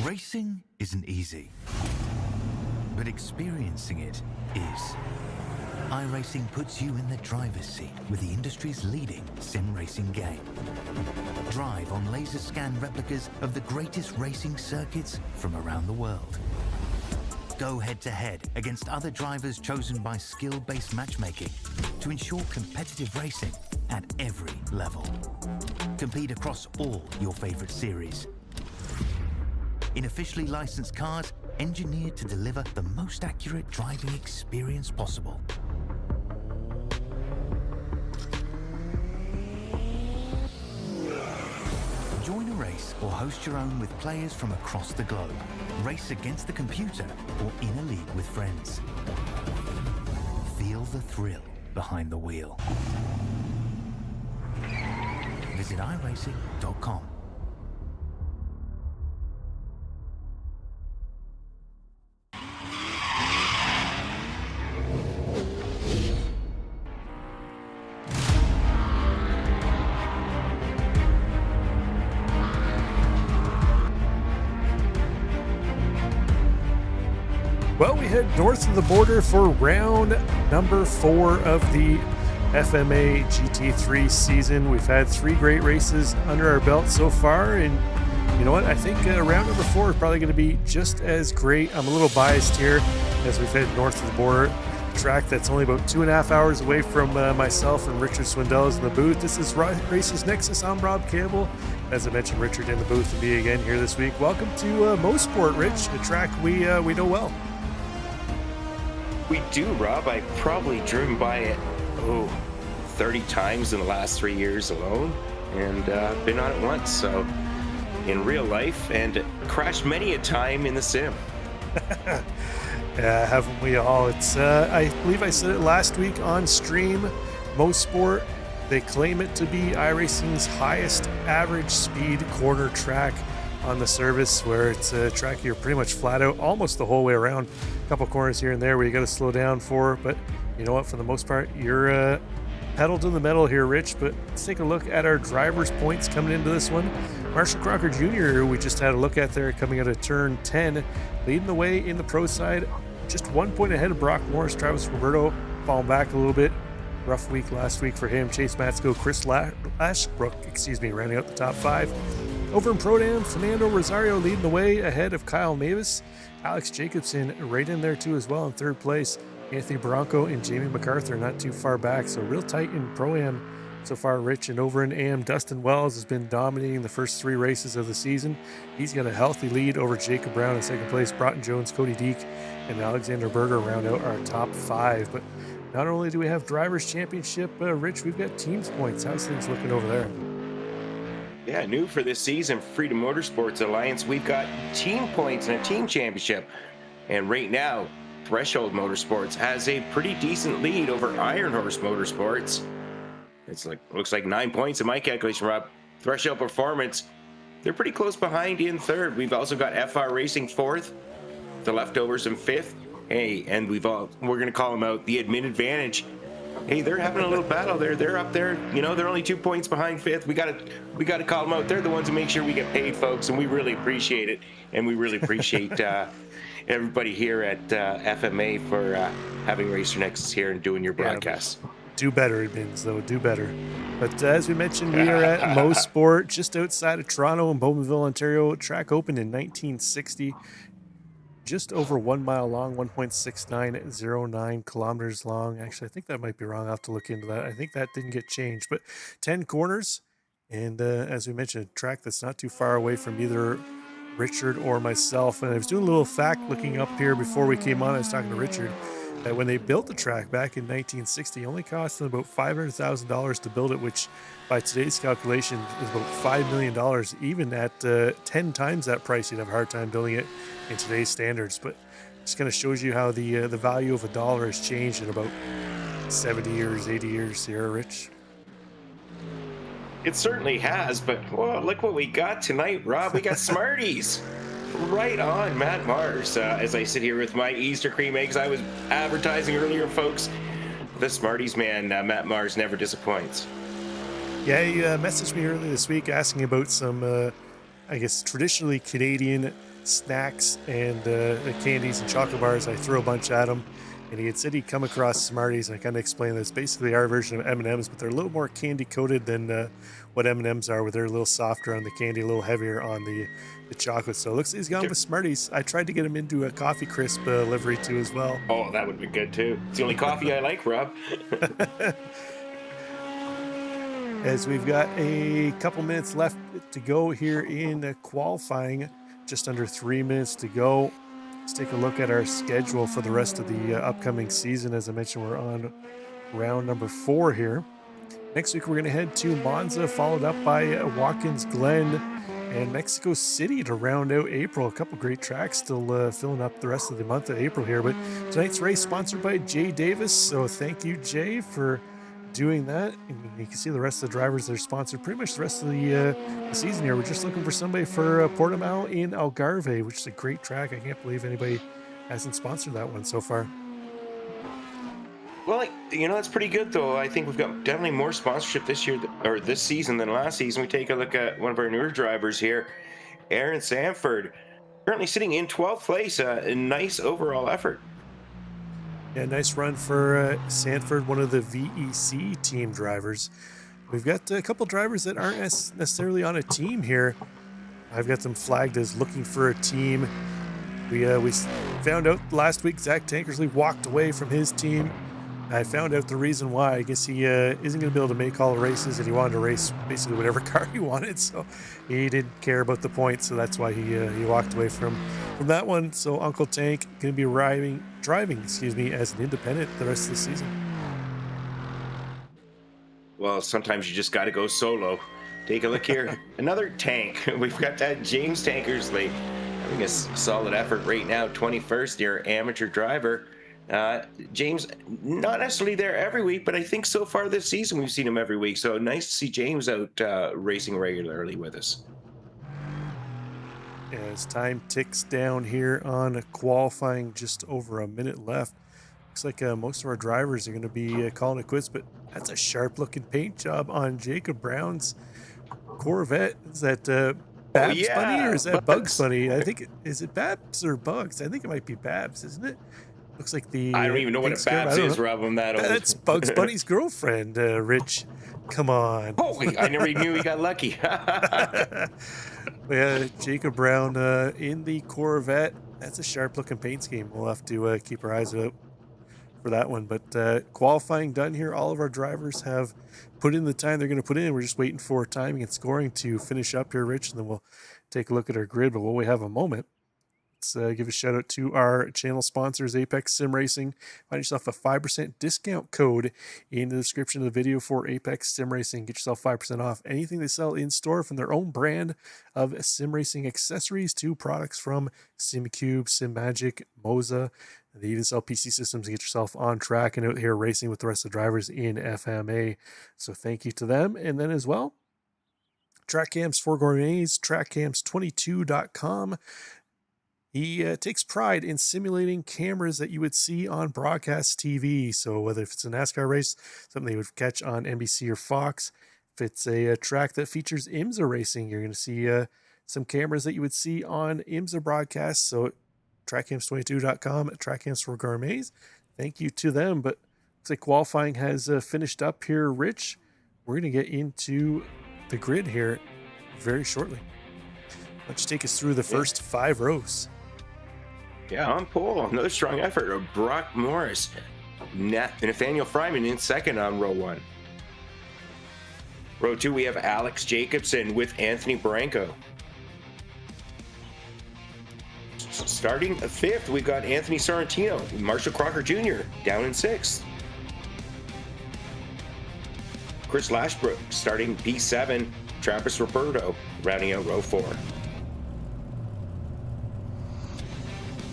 Racing isn't easy, but experiencing it is. iRacing puts you in the driver's seat with the industry's leading sim racing game. Drive on laser scan replicas of the greatest racing circuits from around the world. Go head-to-head against other drivers chosen by skill-based matchmaking to ensure competitive racing at every level. Compete across all your favorite series in officially licensed cars engineered to deliver the most accurate driving experience possible. Join a race or host your own with players from across the globe. Race against the computer or in a league with friends. Feel the thrill behind the wheel. Visit iRacing.com. Well, we head north of the border for round number 4 of the FMA GT3 season. We've had 3 great races under our belt so far, and you know what? I think round number 4 is probably going to be just as great. I'm a little biased here as we've head north of the border. A track that's only about 2.5 hours away from myself and Richard Swindell's in the booth. This is Racers Nexus. I'm Rob Campbell. As I mentioned, Richard in the booth and me again here this week. Welcome to MOSPORT, Rich, a track we know well. We do, Rob. I've probably driven by it, 30 times in the last 3 years alone, and been on it once, so in real life, and crashed many a time in the sim. Yeah, haven't we all? It's I believe I said it last week on stream. MOSPORT, they claim it to be iRacing's highest average speed corner track on the service, where it's a track you're pretty much flat out almost the whole way around. A couple corners here and there where you got to slow down for, but you know what, for the most part you're pedal to the metal here, Rich. But let's take a look at our drivers' points coming into this one. Marshall Crocker Jr., who we just had a look at there, coming out of turn 10, leading the way in the pro side, just 1 point ahead of Brock Morris. Travis Roberto falling back a little bit. Rough week last week for him. Chase Matsko, Chris Ashbrook, rounding out the top 5. Over in Pro-Am, Fernando Rosario leading the way ahead of Kyle Mavis. Alex Jacobson right in there too as well in 3rd place. Anthony Bronco and Jamie MacArthur not too far back. So real tight in Pro-Am so far, Rich. And over in AM, Dustin Wells has been dominating the first 3 races of the season. He's got a healthy lead over Jacob Brown in 2nd place. Broughton Jones, Cody Deek, and Alexander Berger round out our top 5. But not only do we have Drivers' Championship, Rich, we've got teams points. How's things looking over there? Yeah, new for this season, Freedom Motorsport Alliance, we've got team points and a team championship. And right now, Threshold Motorsports has a pretty decent lead over Iron Horse Motorsports. It's looks like 9 points in my calculation, Rob. Threshold Performance, they're pretty close behind in 3rd. We've also got FR Racing 4th, the Leftovers in 5th. Hey, and we're going to call them out, the Admin Advantage. Hey, they're having a little battle there. They're up there. You know, they're only 2 points behind 5th. We got to call them out. They're the ones who make sure we get paid, folks, and we really appreciate it. And we really appreciate everybody here at FMA for having Racer Nexus here and doing your broadcasts. Yeah, do better, Admins, though. Do better. But as we mentioned, we are at MOSPORT, just outside of Toronto in Bowmanville, Ontario. Track opened in 1960. Just over 1 mile long, 1.6909 kilometers long. Actually, I think that might be wrong. I'll have to look into that. I think that didn't get changed, but 10 corners. And as we mentioned, a track that's not too far away from either Richard or myself. And I was doing a little fact looking up here before we came on. I was talking to Richard that when they built the track back in 1960, it only cost them about $500,000 to build it, which by today's calculation is about $5 million. Even at 10 times that price, you'd have a hard time building it in today's standards. But just kind of shows you how the value of a dollar has changed in about 70 years, 80 years here, Rich. It certainly has, but whoa, look what we got tonight, Rob. We got Smarties. Right on, Matt Mars. As I sit here with my Easter cream eggs, I was advertising earlier, folks. The Smarties man, Matt Mars, never disappoints. Yeah, he messaged me earlier this week asking about some, I guess, traditionally Canadian snacks and the candies and chocolate bars. I threw a bunch at him, and he had said he'd come across Smarties, and I kind of explained that it's basically our version of M&Ms, but they're a little more candy coated than what M&Ms are, where they're a little softer on the candy, a little heavier on the chocolate. So it looks like he's gone with Smarties. I tried to get him into a Coffee Crisp livery too as well. Oh, that would be good too. It's the only coffee I like, Rob. As we've got a couple minutes left to go here in qualifying, just under 3 minutes to go. Let's take a look at our schedule for the rest of the upcoming season. As I mentioned, we're on round number 4 here. Next week, we're going to head to Monza, followed up by Watkins Glen and Mexico City to round out April. A couple great tracks still filling up the rest of the month of April here. But tonight's race sponsored by Jay Davis. So thank you, Jay, for doing that. And you can see the rest of the drivers that are sponsored pretty much the rest of the season here. We're just looking for somebody for Portimao in Algarve, which is a great track. I can't believe anybody hasn't sponsored that one so far. Well, that's pretty good, though. I think we've got definitely more sponsorship this year or this season than last season. We take a look at one of our newer drivers here, Aaron Sanford, currently sitting in 12th place. A nice overall effort. Yeah, nice run for Sanford, one of the VEC team drivers. We've got a couple drivers that aren't necessarily on a team here. I've got them flagged as looking for a team. We found out last week Zach Tankersley walked away from his team. I found out the reason why. I guess he isn't going to be able to make all the races, and he wanted to race basically whatever car he wanted, so he didn't care about the points, so that's why he walked away from that one. So Uncle Tank going to be driving as an independent the rest of the season. Well, sometimes you just got to go solo. Take a look here. Another tank. We've got that James Tankersley having a solid effort right now, 21st year amateur driver. James, not necessarily there every week, but I think so far this season we've seen him every week. So nice to see James out racing regularly with us. As time ticks down here on qualifying, just over a minute left. Looks like most of our drivers are going to be calling it quits, but that's a sharp-looking paint job on Jacob Brown's Corvette. Is that Babs Bunny or is that Bugs Bunny? I think is it Babs or Bugs? I think it might be Babs, isn't it? Looks like the I don't even know what a Babs is, Rob. I'm that old. That's Bugs Bunny's girlfriend, Rich. Come on. Oh, I never even knew he got lucky. Yeah, Jacob Brown in the Corvette. That's a sharp-looking paint scheme. We'll have to keep our eyes out for that one. But qualifying done here. All of our drivers have put in the time they're going to put in. We're just waiting for timing and scoring to finish up here, Rich, and then we'll take a look at our grid. But while we have a moment, let's give a shout out to our channel sponsors, Apex Sim Racing. Find yourself a 5% discount code in the description of the video for Apex Sim Racing. Get yourself 5% off anything they sell in store, from their own brand of sim racing accessories to products from SimCube, SimMagic, Moza. They even sell PC systems to get yourself on track and out here racing with the rest of the drivers in FMA. So thank you to them. And then as well, Track Cams for Gourmets, trackcams22.com. He takes pride in simulating cameras that you would see on broadcast TV. So whether if it's a NASCAR race, something you would catch on NBC or Fox, if it's a track that features IMSA racing, you're going to see some cameras that you would see on IMSA broadcasts. So trackcams22.com, trackcams for Gourmets. Thank you to them. But looks like qualifying has finished up here, Rich. We're going to get into the grid here very shortly. Why don't you take us through the first 5 rows? Yeah, on pole, another strong effort of Brock Morris. Nathaniel Fryman in second on row 1. Row 2, we have Alex Jacobson with Anthony Branco. Starting 5th, we've got Anthony Sorrentino, Marshall Crocker Jr. down in 6th. Chris Lashbrook starting P7, Travis Roberto rounding out row 4.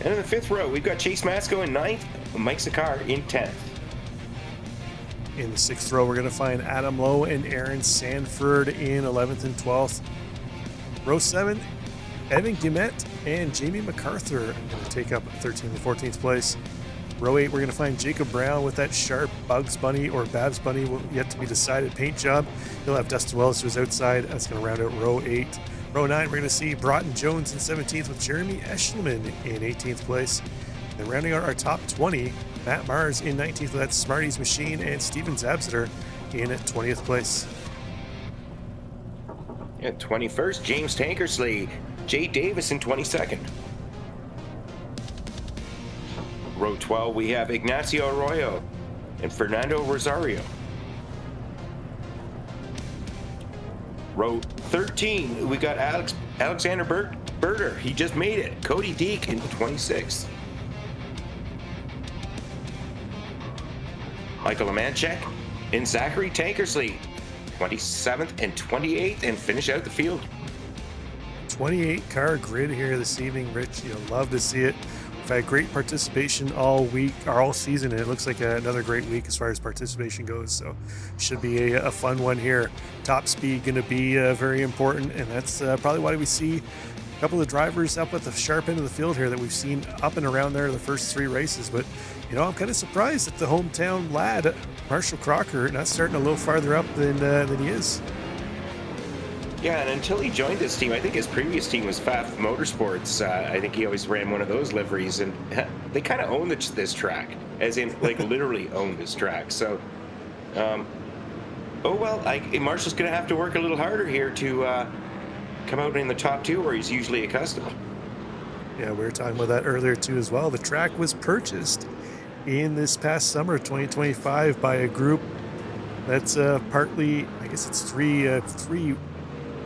And in the 5th row, we've got Chase Masco in 9th, Mike Sakar in 10th. In the 6th row, we're going to find Adam Lowe and Aaron Sanford in 11th and 12th. Row 7, Evan Guimette and Jamie MacArthur are going to take up 13th and 14th place. Row 8, we're going to find Jacob Brown with that sharp Bugs Bunny or Babs Bunny, yet to be decided paint job. He'll have Dustin Wells, who's outside. That's going to round out row 8. Row 9, we're going to see Broughton Jones in 17th with Jeremy Eschelman in 18th place. And rounding out our top 20, Matt Mars in 19th with that Smarties Machine, and Steven Zabsiter in 20th place. At 21st, James Tankersley. Jay Davis in 22nd. Row 12, we have Ignacio Arroyo and Fernando Rosario. Row 13, we got Alexander Berter. He just made it. Cody Deek in 26th. Michael Amanchek and Zachary Tankersley, 27th and 28th, and finish out the field. 28 car grid here this evening, Rich. You'll love to see it. We've had great participation all week, or all season, and it looks like another great week as far as participation goes. So should be a fun one here. Top speed going to be very important, and that's probably why we see a couple of drivers up at the sharp end of the field here that we've seen up and around there the first three races. But you know, I'm kind of surprised that the hometown lad, Marshall Crocker, not starting a little farther up than he is. Yeah, and until he joined this team, I think his previous team was FAF Motorsports. I think he always ran one of those liveries, and they kind of own this track, as in, like, literally own this track. So, oh well, Marshall's going to have to work a little harder here to come out in the top two where he's usually accustomed. Yeah, we were talking about that earlier too as well. The track was purchased in this past summer, 2025, by a group that's partly, I guess it's three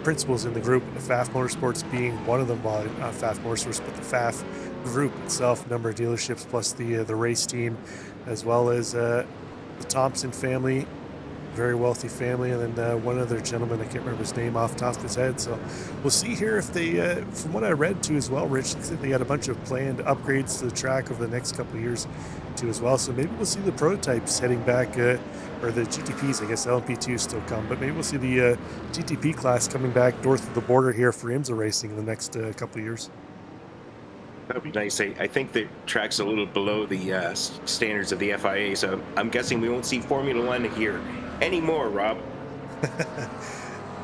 principals in the group, FAF Motorsports being one of them. Well, not FAF Motorsports, but the FAF group itself, number of dealerships plus the race team, as well as the Thompson family, very wealthy family, and then one other gentleman, I can't remember his name off the top of his head. So we'll see here if they, from what I read too as well, Rich, looks like they got a bunch of planned upgrades to the track over the next couple of years too as well. So maybe we'll see the prototypes heading back, or the GTPs, I guess LMP2 still come, but maybe we'll see the GTP class coming back north of the border here for IMSA racing in the next couple of years. That would be nice. I think the track's a little below the standards of the FIA, so I'm guessing we won't see Formula One here anymore, Rob.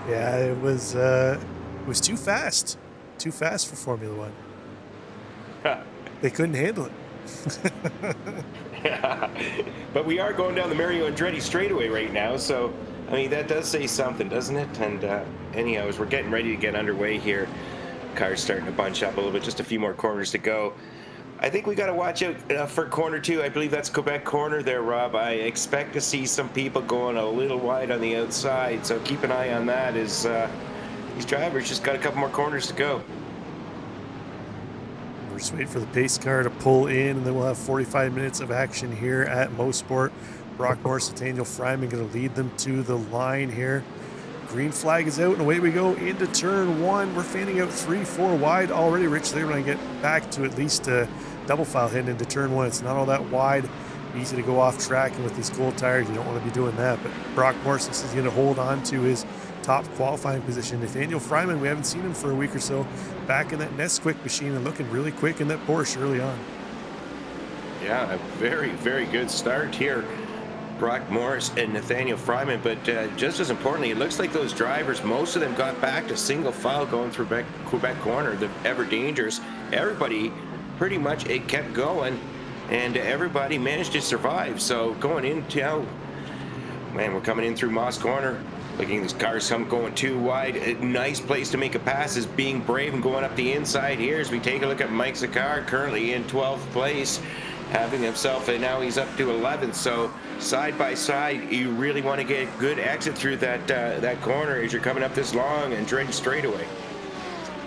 Yeah, it was too fast for Formula One. They couldn't handle it. Yeah. But we are going down the Mario Andretti straightaway right now, so I mean that does say something, doesn't it? And anyhow, as we're getting ready to get underway here, cars starting to bunch up a little bit, just a few more corners to go. I think we got to watch out for corner 2. I believe that's Quebec corner there, Rob. I expect to see some people going a little wide on the outside, so keep an eye on that as these drivers just got a couple more corners to go. We're just waiting for the pace car to pull in, and then we'll have 45 minutes of action here at MOSPORT. Brock Morris, Nathaniel Fryman going to lead them to the line here. Green flag is out, and away we go into turn 1. We're fanning out 3-4 wide already, Rich. They're going to get back to at least a double file heading into turn 1. It's not all that wide. Easy to go off track, and with these cold tires, you don't want to be doing that. But Brock Morris is going to hold on to his top qualifying position. Nathaniel Fryman, we haven't seen him for a week or so, back in that Nesquik machine and looking really quick in that Porsche early on. Yeah, a very, very good start here. Brock Morris and Nathaniel Fryman, but just as importantly, it looks like those drivers, most of them got back to single file going through Quebec corner, the ever dangerous. Everybody pretty much, it kept going, and everybody managed to survive. So going into now, man, we're coming in through Moss corner. Looking at these cars going too wide. A nice place to make a pass is being brave and going up the inside here as we take a look at Mike Zakar, currently in 12th place, having himself, and now he's up to 11th. So side by side, you really want to get a good exit through that corner as you're coming up this long and dredge straightaway.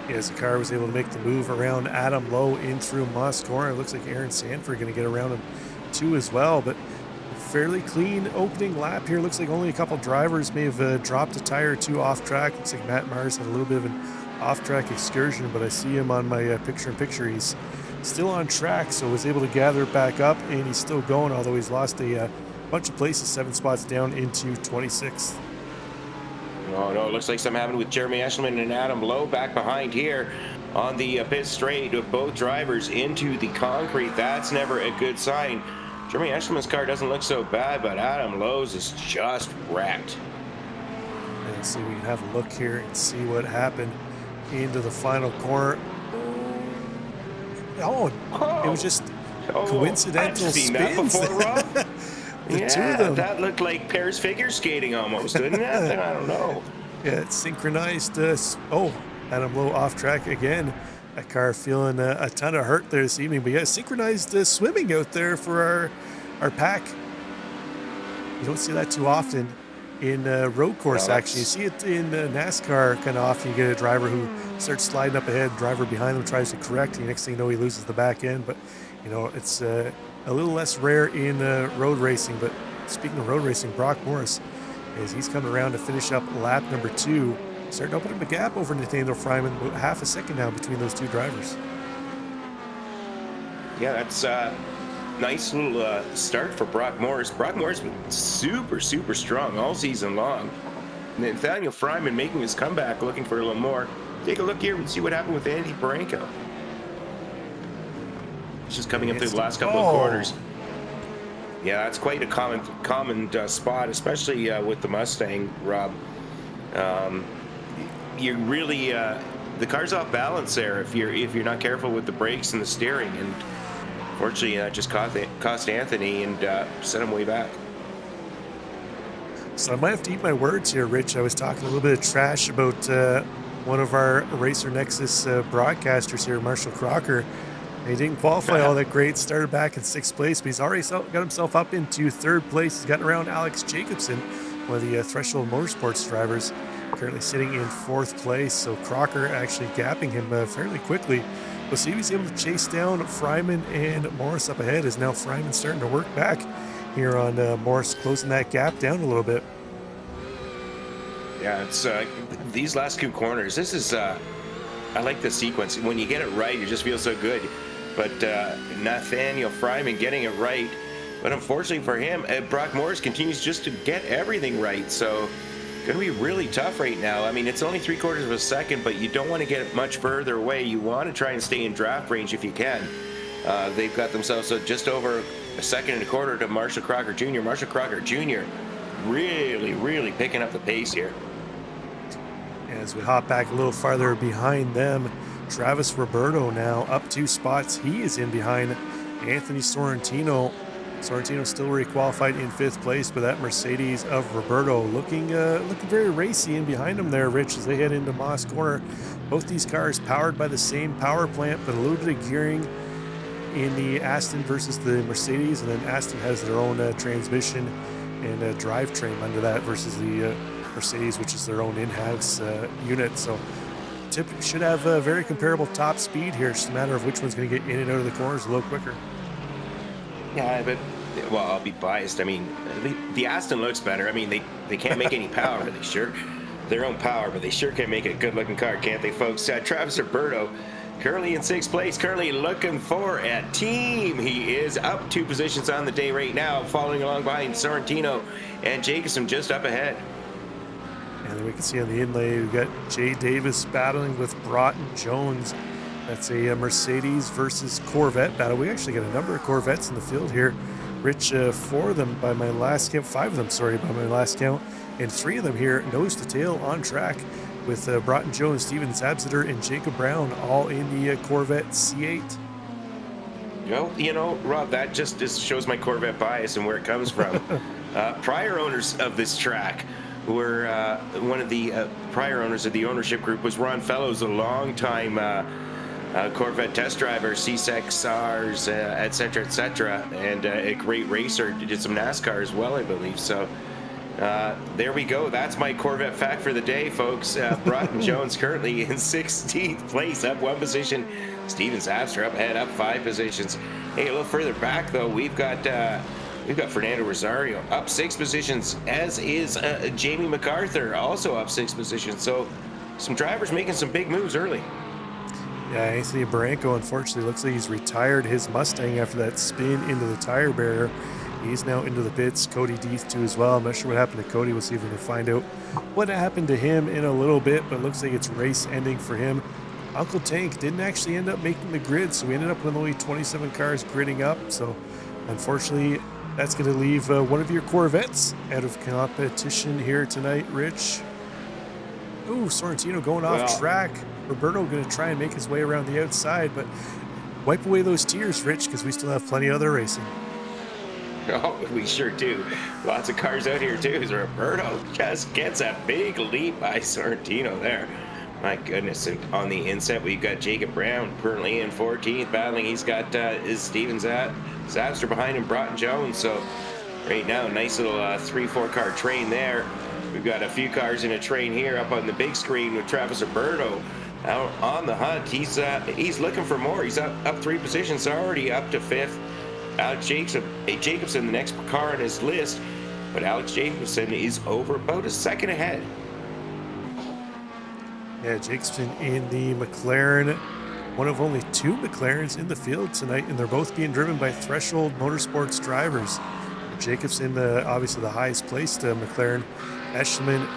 Yeah, Zakar was able to make the move around Adam Lowe in through Moss corner. It looks like Aaron Sanford going to get around him too as well, but fairly clean opening lap here. Looks like only a couple drivers may have dropped a tire or two off track. Looks like Matt Mars had a little bit of an off-track excursion, but I see him on my picture-in-picture. He's still on track, so was able to gather it back up, and he's still going, although he's lost a bunch of places, 7 spots down into 26th. Oh no, it looks like something happened with Jeremy Eschelman and Adam Lowe back behind here on the pit straight with both drivers into the concrete. That's never a good sign. Jeremy Eschelman's car doesn't look so bad, but Adam Lowe's is just wrecked. And so we can have a look here and see what happened. into the final corner. Oh, it was just coincidental I've seen spins. that before, Rob. The yeah, two of them. That looked like pairs figure skating almost, didn't it? I don't know. Yeah, it's synchronized. Adam Lowe off track again. That car feeling a ton of hurt there this evening. But yeah, synchronized swimming out there for our pack. You don't see that too often in road course, actually. You see it in NASCAR kind of often. You get a driver who starts sliding up ahead, driver behind them tries to correct. The next thing you know, he loses the back end. But, you know, it's a little less rare in road racing. But speaking of road racing, Brock Morris, as he's coming around to finish up lap number 2, starting to open up a gap over Nathaniel Fryman, about half a second now between those two drivers. Yeah, that's nice little start for Brock Morris. Brock Morris been super, super strong all season long. Nathaniel Fryman making his comeback, looking for a little more. Take a look here and see what happened with Andy Baranko. He's just coming up through the last couple of quarters. Yeah, that's quite a common spot, especially with the Mustang, Rob. You really the car's off balance there if you're not careful with the brakes and the steering, and fortunately that just cost Anthony and sent him way back. So I might have to eat my words here, Rich. I was talking a little bit of trash about one of our Racer Nexus broadcasters here, Marshall Crocker. He didn't qualify all that great, started back in 6th place, but he's already got himself up into 3rd place. He's gotten around Alex Jacobson, one of the Threshold Motorsports drivers, currently sitting in 4th place. So Crocker actually gapping him fairly quickly. We'll see if he's able to chase down Fryman and Morris up ahead, as now Fryman's starting to work back here on Morris, closing that gap down a little bit. Yeah, it's these last 2 corners. This is I like the sequence. When you get it right, it just feels so good. But Nathaniel Fryman getting it right. But unfortunately for him, Brock Morris continues just to get everything right. So going to be really tough right now. I mean, it's only 3/4 of a second, but you don't want to get it much further away. You want to try and stay in draft range if you can. They've got themselves just over 1.25 seconds to Marshall Crocker Jr. Marshall Crocker Jr. really, really picking up the pace here. As we hop back a little farther behind them, Travis Roberto now up 2 spots. He is in behind Anthony Sorrentino. Sorrentino still re-qualified in 5th place, but that Mercedes of Roberto looking very racy in behind him there, Rich, as they head into Moss Corner. Both these cars powered by the same power plant, but a little bit of gearing in the Aston versus the Mercedes, and then Aston has their own transmission and drivetrain under that versus the Mercedes, which is their own in-house unit. So should have a very comparable top speed here. It's just a matter of which one's going to get in and out of the corners a little quicker. Yeah, but, well, I'll be biased. I mean, the Aston looks better. I mean, they can't make any power. They sure, their own power, but they sure can make a good-looking car, can't they, folks? Travis Roberto, currently in 6th place, currently looking for a team. He is up 2 positions on the day right now, following along behind Sorrentino and Jacobson just up ahead. And then we can see on the inlay, we've got Jay Davis battling with Broughton Jones. That's a Mercedes versus Corvette battle. We actually got a number of Corvettes in the field here. Rich, 4 of them by my last count, 5 of them, sorry, by my last count. And 3 of them here, nose to tail on track with Broughton Jones, Steven Zabsiter, and Jacob Brown, all in the Corvette C8. You know, Rob, that just shows my Corvette bias and where it comes from. Prior owners of this track were, one of the prior owners of the ownership group was Ron Fellows, a long-time Corvette test driver, C6Rs, et cetera, and a great racer. Did some NASCAR as well, I believe. So there we go. That's my Corvette fact for the day, folks. Broughton Jones currently in 16th place, up 1 position. Steven Zabster up ahead, up 5 positions. Hey, a little further back though, we've got Fernando Rosario up 6 positions, as is Jamie MacArthur, also up 6 positions. So some drivers making some big moves early. Yeah, Anthony Baranco, unfortunately, looks like he's retired his Mustang after that spin into the tire barrier. He's now into the pits. Cody Deeth too as well. I'm not sure what happened to Cody. We'll see if we can find out what happened to him in a little bit, but it looks like it's race ending for him. Uncle Tank didn't actually end up making the grid, so we ended up with only 27 cars gridding up. So unfortunately, that's going to leave one of your Corvettes out of competition here tonight, Rich. Ooh, Sorrentino going off track. Roberto going to try and make his way around the outside, but wipe away those tears, Rich, because we still have plenty of other racing. Oh, we sure do. Lots of cars out here too. As Roberto just gets a big leap by Sorrentino there. My goodness. And on the inset, we've got Jacob Brown currently in 14th battling. He's got his Steven Zapster behind him, Broughton Jones. So right now, nice little 3-4 car train there. We've got a few cars in a train here up on the big screen with Travis Roberto out on the hunt. He's looking for more. He's up 3 positions already, up to 5th. Alex Jacobson, the next car on his list, but Alex Jacobson is over about a second ahead. Yeah, Jacobson in the McLaren, one of only 2 McLarens in the field tonight, and they're both being driven by Threshold Motorsports drivers. Jacobson, obviously the highest placed McLaren. Eschleman,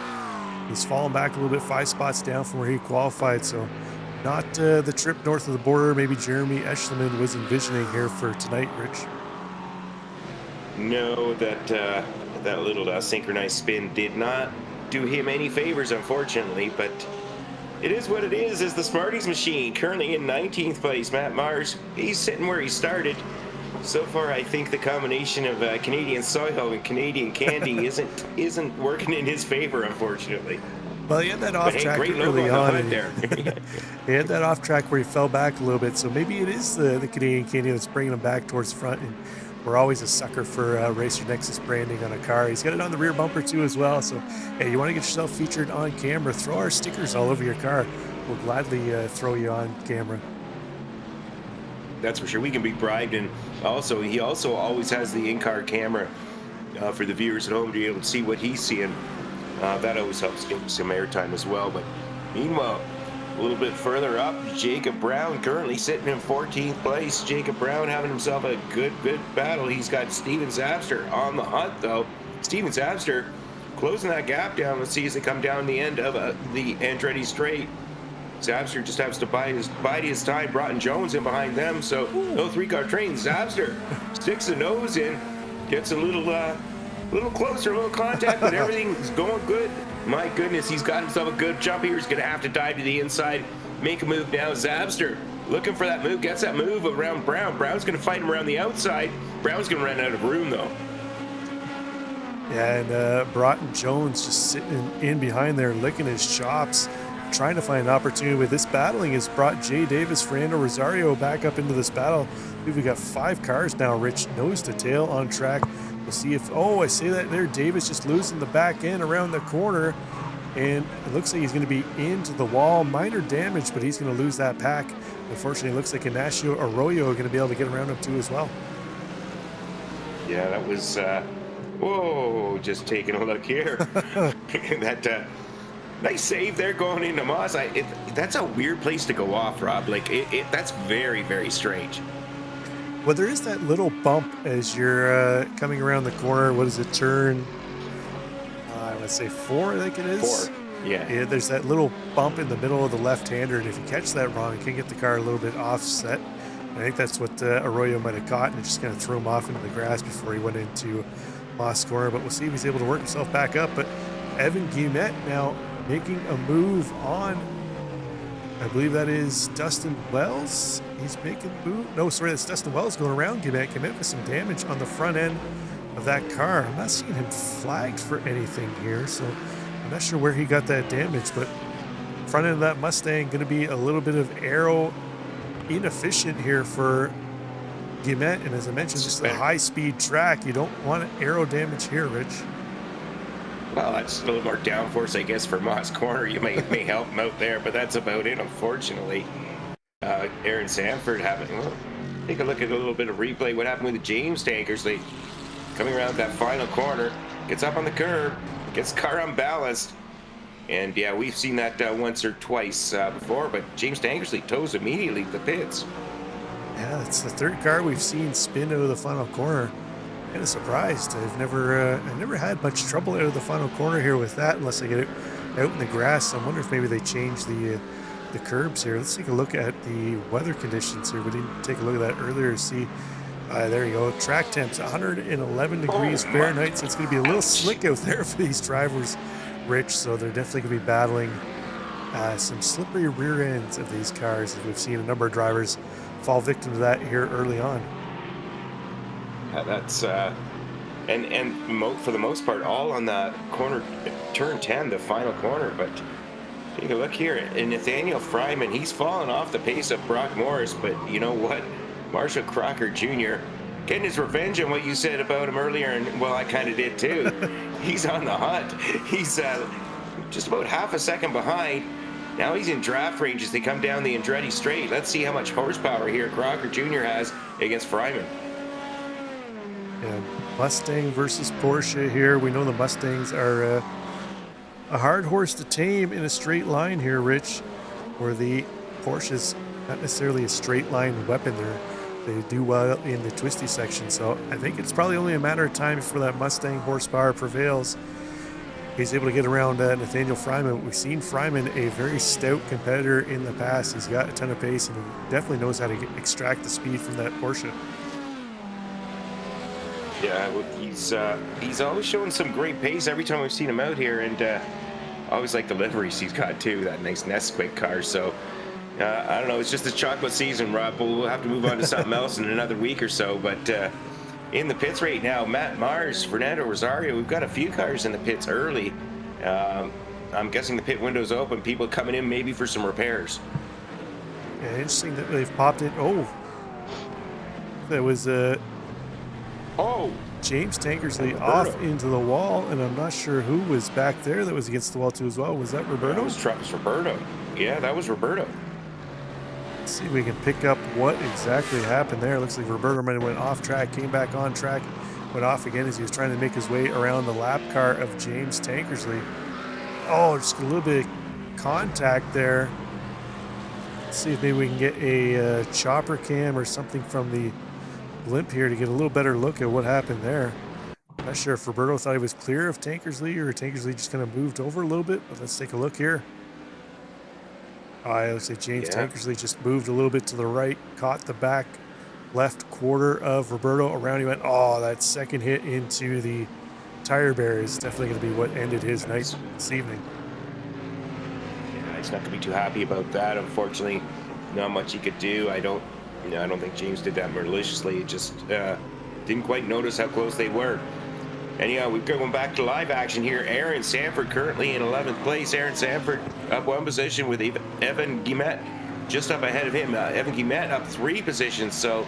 he's fallen back a little bit, 5 spots down from where he qualified, so not the trip north of the border maybe Jeremy Eschleman was envisioning here for tonight, Rich. No, that little synchronized spin did not do him any favors, unfortunately, but it is what it is. As the Smarties machine currently in 19th place, Matt Mars, he's sitting where he started. So far, I think the combination of Canadian soil and Canadian candy isn't working in his favor, unfortunately. Well, he had that off track early on. There. He had that off track where he fell back a little bit, so maybe it is the Canadian candy that's bringing him back towards the front. And we're always a sucker for Racer Nexus branding on a car. He's got it on the rear bumper too as well. So, hey, you want to get yourself featured on camera? Throw our stickers all over your car. We'll gladly throw you on camera. That's for sure. We can be bribed, and he also always has the in-car camera for the viewers at home to be able to see what he's seeing. That always helps get some airtime as well. But meanwhile, a little bit further up, Jacob Brown currently sitting in 14th place. Jacob Brown having himself a good battle. He's got Steven Zapster on the hunt, though. Steven Zapster closing that gap down. Let's see as they come down the end of the Andretti straight. Zapster just has to bide his time. Broughton Jones in behind them, so no 3-car train. Zapster sticks the nose in, gets a little closer, a little contact, but everything's going good. My goodness, he's got himself a good jump here. He's going to have to dive to the inside, make a move now. Zapster looking for that move, gets that move around Brown. Brown's going to fight him around the outside. Brown's going to run out of room, though. Yeah, and Broughton Jones just sitting in behind there, licking his chops, trying to find an opportunity. With this battling has brought Jay Davis, Fernando Rosario back up into this battle. We've got 5 cars now, Rich, nose to tail on track. We'll see if, I say that there, Davis just losing the back end around the corner, and it looks like he's going to be into the wall. Minor damage, but he's going to lose that pack. Unfortunately, it looks like Ignacio Arroyo are going to be able to get around him too as well. Yeah, that was, just taking a look here. That, nice save there going into Moss. That's a weird place to go off, Rob. That's very, very strange. Well, there is that little bump as you're coming around the corner. What is it, turn? I would say 4, I think it is. 4, yeah. There's that little bump in the middle of the left-hander, and if you catch that wrong, you can get the car a little bit offset. I think that's what Arroyo might have caught, and it just kind of threw him off into the grass before he went into Moss' corner. But we'll see if he's able to work himself back up. But Evan Guillemette now making a move on, I believe that is Dustin Wells. He's making a move. No, sorry, that's Dustin Wells going around Guillemette. Guillemette with some damage on the front end of that car. I'm not seeing him flagged for anything here, so I'm not sure where he got that damage, but front end of that Mustang going to be a little bit of aero inefficient here for Guillemette. And as I mentioned, just a high-speed track. You don't want aero damage here, Rich. Well, that's a little more downforce, I guess, for Moss Corner. You may help him out there, but that's about it, unfortunately. Aaron Sanford take a look at a little bit of replay. What happened with the James tankers? They coming around that final corner, gets up on the curb, gets the car unbalanced. And yeah, we've seen that once or twice before, but James Tankersley toes immediately to the pits. Yeah, it's the 3rd car we've seen spin out of the final corner. Kind of surprised. I've never had much trouble out of the final corner here with that, unless I get it out in the grass. I wonder if maybe they changed the curbs here. Let's take a look at the weather conditions here. We didn't take a look at that earlier. See, there you go. Track temps 111 degrees Fahrenheit. So it's going to be a little slick out there for these drivers, Rich. So they're definitely going to be battling some slippery rear ends of these cars. We've seen a number of drivers fall victim to that here early on. Yeah, that's for the most part, all on the corner, turn 10, the final corner. But take a look here, and Nathaniel Fryman, he's fallen off the pace of Brock Morris. But you know what? Marshall Crocker Jr. getting his revenge on what you said about him earlier, and well, I kind of did too. He's on the hunt. He's just about half a second behind. Now he's in draft range as they come down the Andretti straight. Let's see how much horsepower here Crocker Jr. has against Fryman. Yeah, Mustang versus Porsche here. We know the Mustangs are a hard horse to tame in a straight line here, Rich, where the Porsche's not necessarily a straight line weapon. They do well in the twisty section, so I think it's probably only a matter of time before that Mustang horsepower prevails. He's able to get around Nathaniel Fryman. We've seen Fryman, a very stout competitor in the past. He's got a ton of pace, and he definitely knows how to extract the speed from that Porsche. Yeah, he's always showing some great pace every time we've seen him out here, and I always like the liveries he's got too, that nice Nesquik car. So I don't know, it's just the chocolate season, Rob. We'll have to move on to something else in another week or so. But in the pits right now, Matt Mars, Fernando Rosario, we've got a few cars in the pits early. I'm guessing the pit window's open, people coming in maybe for some repairs. Yeah, interesting that they've popped in. Oh, that was James Tankersley off into the wall, and I'm not sure who was back there that was against the wall too as well. Was that Roberto? That was Travis Roberto. Yeah, that was Roberto. Let's see if we can pick up what exactly happened there. Looks like Roberto might have went off track, came back on track, went off again as he was trying to make his way around the lap car of James Tankersley. Oh, just a little bit of contact there. Let's see if maybe we can get a chopper cam or something from the blimp here to get a little better look at what happened there. Not sure if Roberto thought he was clear of Tankersley or Tankersley just kind of moved over a little bit, but let's take a look here. It looks like James Tankersley just moved a little bit to the right, caught the back left quarter of Roberto. Around he went. Oh, that second hit into the tire barrier is definitely going to be what ended his night this evening. Yeah, he's not going to be too happy about that. Unfortunately, not much he could do. I don't think James did that maliciously. It just didn't quite notice how close they were. And yeah, we're going back to live action here. Aaron Sanford currently in 11th place. Aaron Sanford up one position with Evan Guimet just up ahead of him. Evan Guimet up 3 positions. So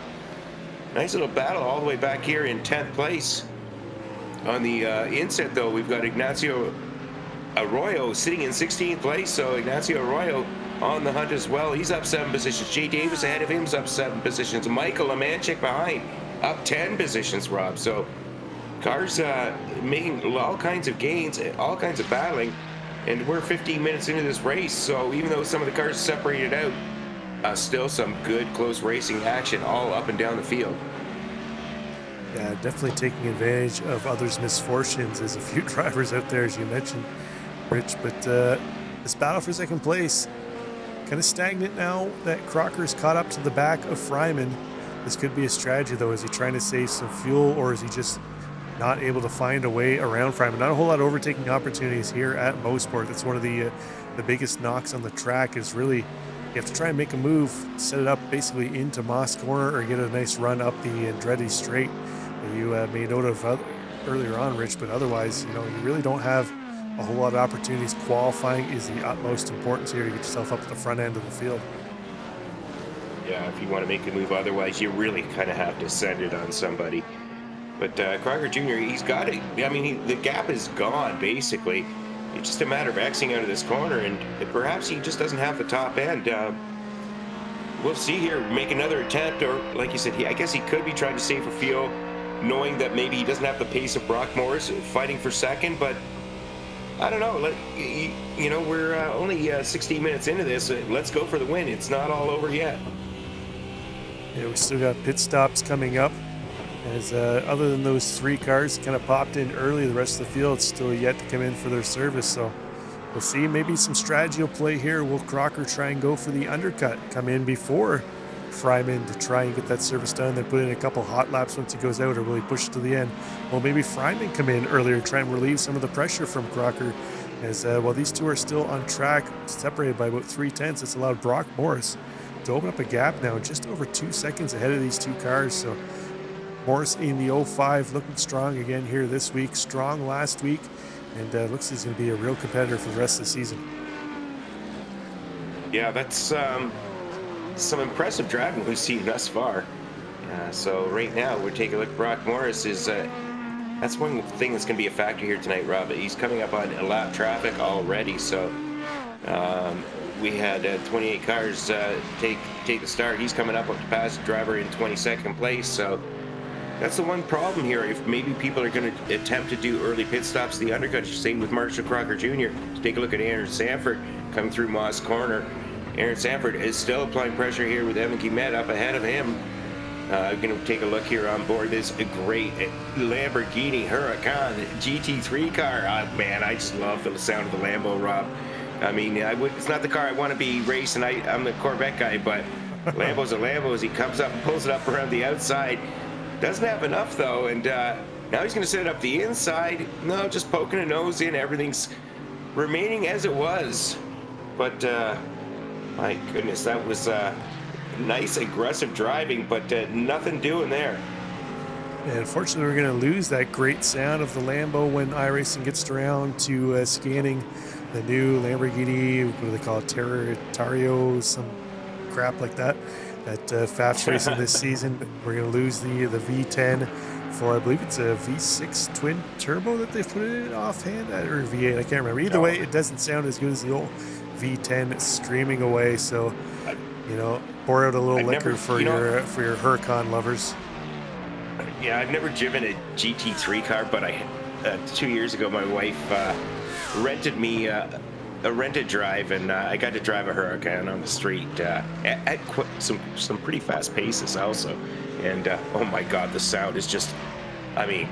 nice little battle all the way back here in 10th place. On the inset, though, we've got Ignacio Arroyo sitting in 16th place. So Ignacio Arroyo on the hunt as well. He's up 7 positions. Jay Davis ahead of him is up 7 positions. Michael Amanchik behind up 10 positions, Rob. So cars making all kinds of gains, all kinds of battling, and we're 15 minutes into this race. So even though some of the cars separated out, still some good close racing action all up and down the field. Yeah, definitely taking advantage of others' misfortunes. There's a few drivers out there, as you mentioned, Rich, but this battle for second place kind of stagnant now that Crocker's caught up to the back of Fryman. This could be a strategy, though. Is he trying to save some fuel, or is he just not able to find a way around Fryman? Not a whole lot of overtaking opportunities here at MOSPORT. That's one of the biggest knocks on the track, is really you have to try and make a move, set it up basically into Moss Corner, or get a nice run up the Andretti straight that you made note of earlier on, Rich. But otherwise, you really don't have a whole lot of opportunities. Qualifying is the utmost importance here to get yourself up to the front end of the field. Yeah, if you want to make a move, otherwise you really kind of have to send it on somebody. But Crocker Jr., he's got it. I mean, the gap is gone, basically. It's just a matter of Xing out of this corner, and perhaps he just doesn't have the top end. We'll see here, make another attempt, or like you said, I guess he could be trying to save for fuel, knowing that maybe he doesn't have the pace of Brock Morris fighting for second, but I don't know. We're only 16 minutes into this. Let's go for the win. It's not all over yet. Yeah, we still got pit stops coming up. As other than those 3 cars kind of popped in early, the rest of the field still yet to come in for their service. So we'll see. Maybe some strategy will play here. Will Crocker try and go for the undercut, come in before Fryman to try and get that service done, then put in a couple hot laps once he goes out, or really push it to the end? Well, maybe Fryman come in earlier, try and relieve some of the pressure from Crocker As while these two are still on track, separated by about 0.3, it's allowed Brock Morris to open up a gap now, just over 2 seconds ahead of these two cars. So Morris in the 05 looking strong again here this week, strong last week, and looks like he's going to be a real competitor for the rest of the season. Yeah, that's some impressive driving we've seen thus far. So right now we're taking a look. Brock Morris is that's one thing that's going to be a factor here tonight, Rob. He's coming up on lap traffic already. So we had 28 cars take the start. He's coming up to pass the driver in 22nd place. So that's the one problem here. If maybe people are going to attempt to do early pit stops, the undercut, same with Marshall Crocker Jr. Take a look at Aaron Sanford coming through Moss Corner. Aaron Sanford is still applying pressure here with Evan Guimet up ahead of him. I'm going to take a look here on board this great Lamborghini Huracan GT3 car. Man, I just love the sound of the Lambo, Rob. I mean, it's not the car I want to be racing. I'm the Corvette guy, but Lambo's a Lambo as he comes up and pulls it up around the outside. Doesn't have enough, though, and now he's going to set it up the inside. No, just poking a nose in. Everything's remaining as it was. But, my goodness, that was... nice aggressive driving, but nothing doing there. And unfortunately, we're going to lose that great sound of the Lambo when iRacing gets around to scanning the new Lamborghini, what do they call it, Tario, some crap like that, FAF's racing this season. We're going to lose the V10 for, I believe it's a V6 twin turbo that they put it in offhand, or V8, I can't remember. Either way, it doesn't sound as good as the old V10 streaming away, so you know, pour out a little liquor for your Huracan lovers. Yeah, I've never driven a GT3 car, but 2 years ago my wife rented me a rented drive, and I got to drive a Huracan on the street at some pretty fast paces also. And oh my God, the sound is just, I mean,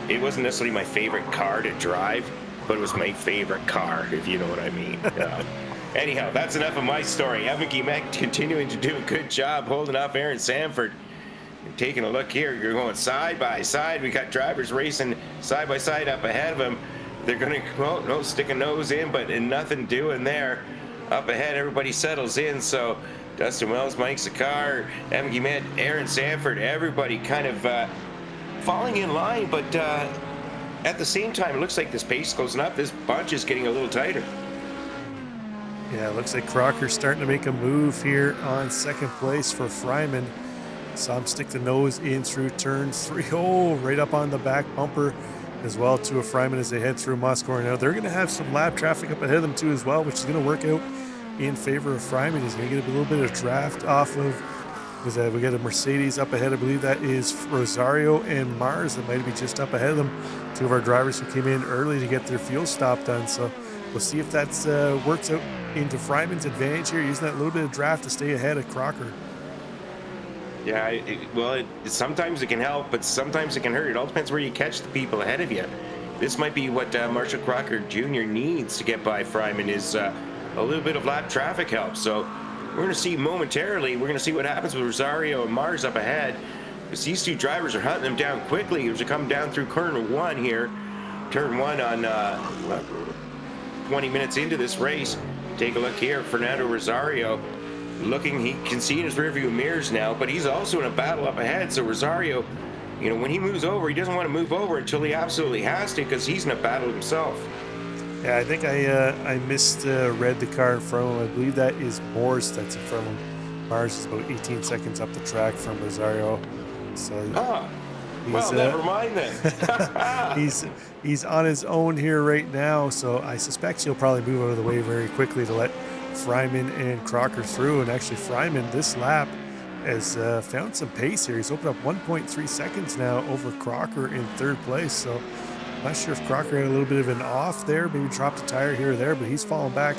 it wasn't necessarily my favorite car to drive, but it was my favorite car, if you know what I mean. Anyhow, that's enough of my story. Evan Guimet continuing to do a good job holding off Aaron Sanford. And taking a look here, you're going side by side. We got drivers racing side by side up ahead of him. They're going to, well, no, stick a nose in, but nothing doing there. Up ahead, everybody settles in. So Dustin Wells makes the car. Evan Guimet, Aaron Sanford, everybody kind of falling in line. But at the same time, it looks like this pace goes up. This bunch is getting a little tighter. Yeah, it looks like Crocker's starting to make a move here on second place for Fryman. Saw him stick the nose in through turn 3. Oh, right up on the back bumper as well to a Fryman as they head through Moss Corner. Now they're going to have some lap traffic up ahead of them too as well, which is going to work out in favor of Fryman. He's going to get a little bit of draft off of, because we got a Mercedes up ahead. I believe that is Rosario and Mars that might be just up ahead of them. Two of our drivers who came in early to get their fuel stop done. So we'll see if that works out into Fryman's advantage here, using that little bit of draft to stay ahead of Crocker. Yeah, sometimes it can help, but sometimes it can hurt. It all depends where you catch the people ahead of you. This might be what Marshall Crocker Jr. needs to get by Fryman, is a little bit of lap traffic help. So we're going to see momentarily, we're going to see what happens with Rosario and Mars up ahead, because these two drivers are hunting them down quickly as they come down through turn 1 here. Turn 1 on 20 minutes into this race. Take a look here, Fernando Rosario looking, he can see in his rearview mirrors now, but he's also in a battle up ahead. So Rosario, you know, when he moves over, he doesn't want to move over until he absolutely has to, because he's in a battle himself. Yeah, I think I misread the car in front of him. I believe that is Morse that's in front of him. Mars is about 18 seconds up the track from Rosario. So well, never mind then. he's on his own here right now, so I suspect he'll probably move out of the way very quickly to let Fryman and Crocker through. And actually, Fryman this lap has found some pace here. He's opened up 1.3 seconds now over Crocker in third place. So I'm not sure if Crocker had a little bit of an off there, maybe dropped a tire here or there, but he's fallen back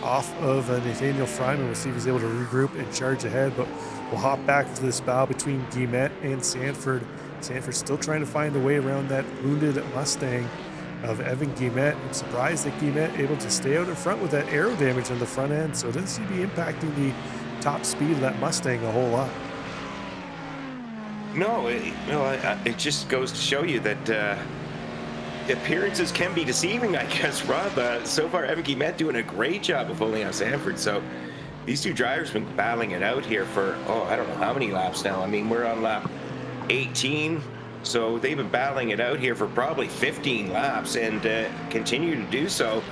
off of Nathaniel Fryman. We'll see if he's able to regroup and charge ahead, but we'll hop back to this battle between Guimet and Sanford. Sanford's still trying to find a way around that wounded Mustang of Evan Guimet. I'm surprised that Guimet able to stay out in front with that aero damage on the front end, so it doesn't seem to be impacting the top speed of that Mustang a whole lot. No, it just goes to show you that appearances can be deceiving, I guess, Rob. So far, Evan Guillemette doing a great job of holding on Sanford. So these two drivers have been battling it out here for, I don't know how many laps now. I mean, we're on lap 18. So they've been battling it out here for probably 15 laps and continue to do so.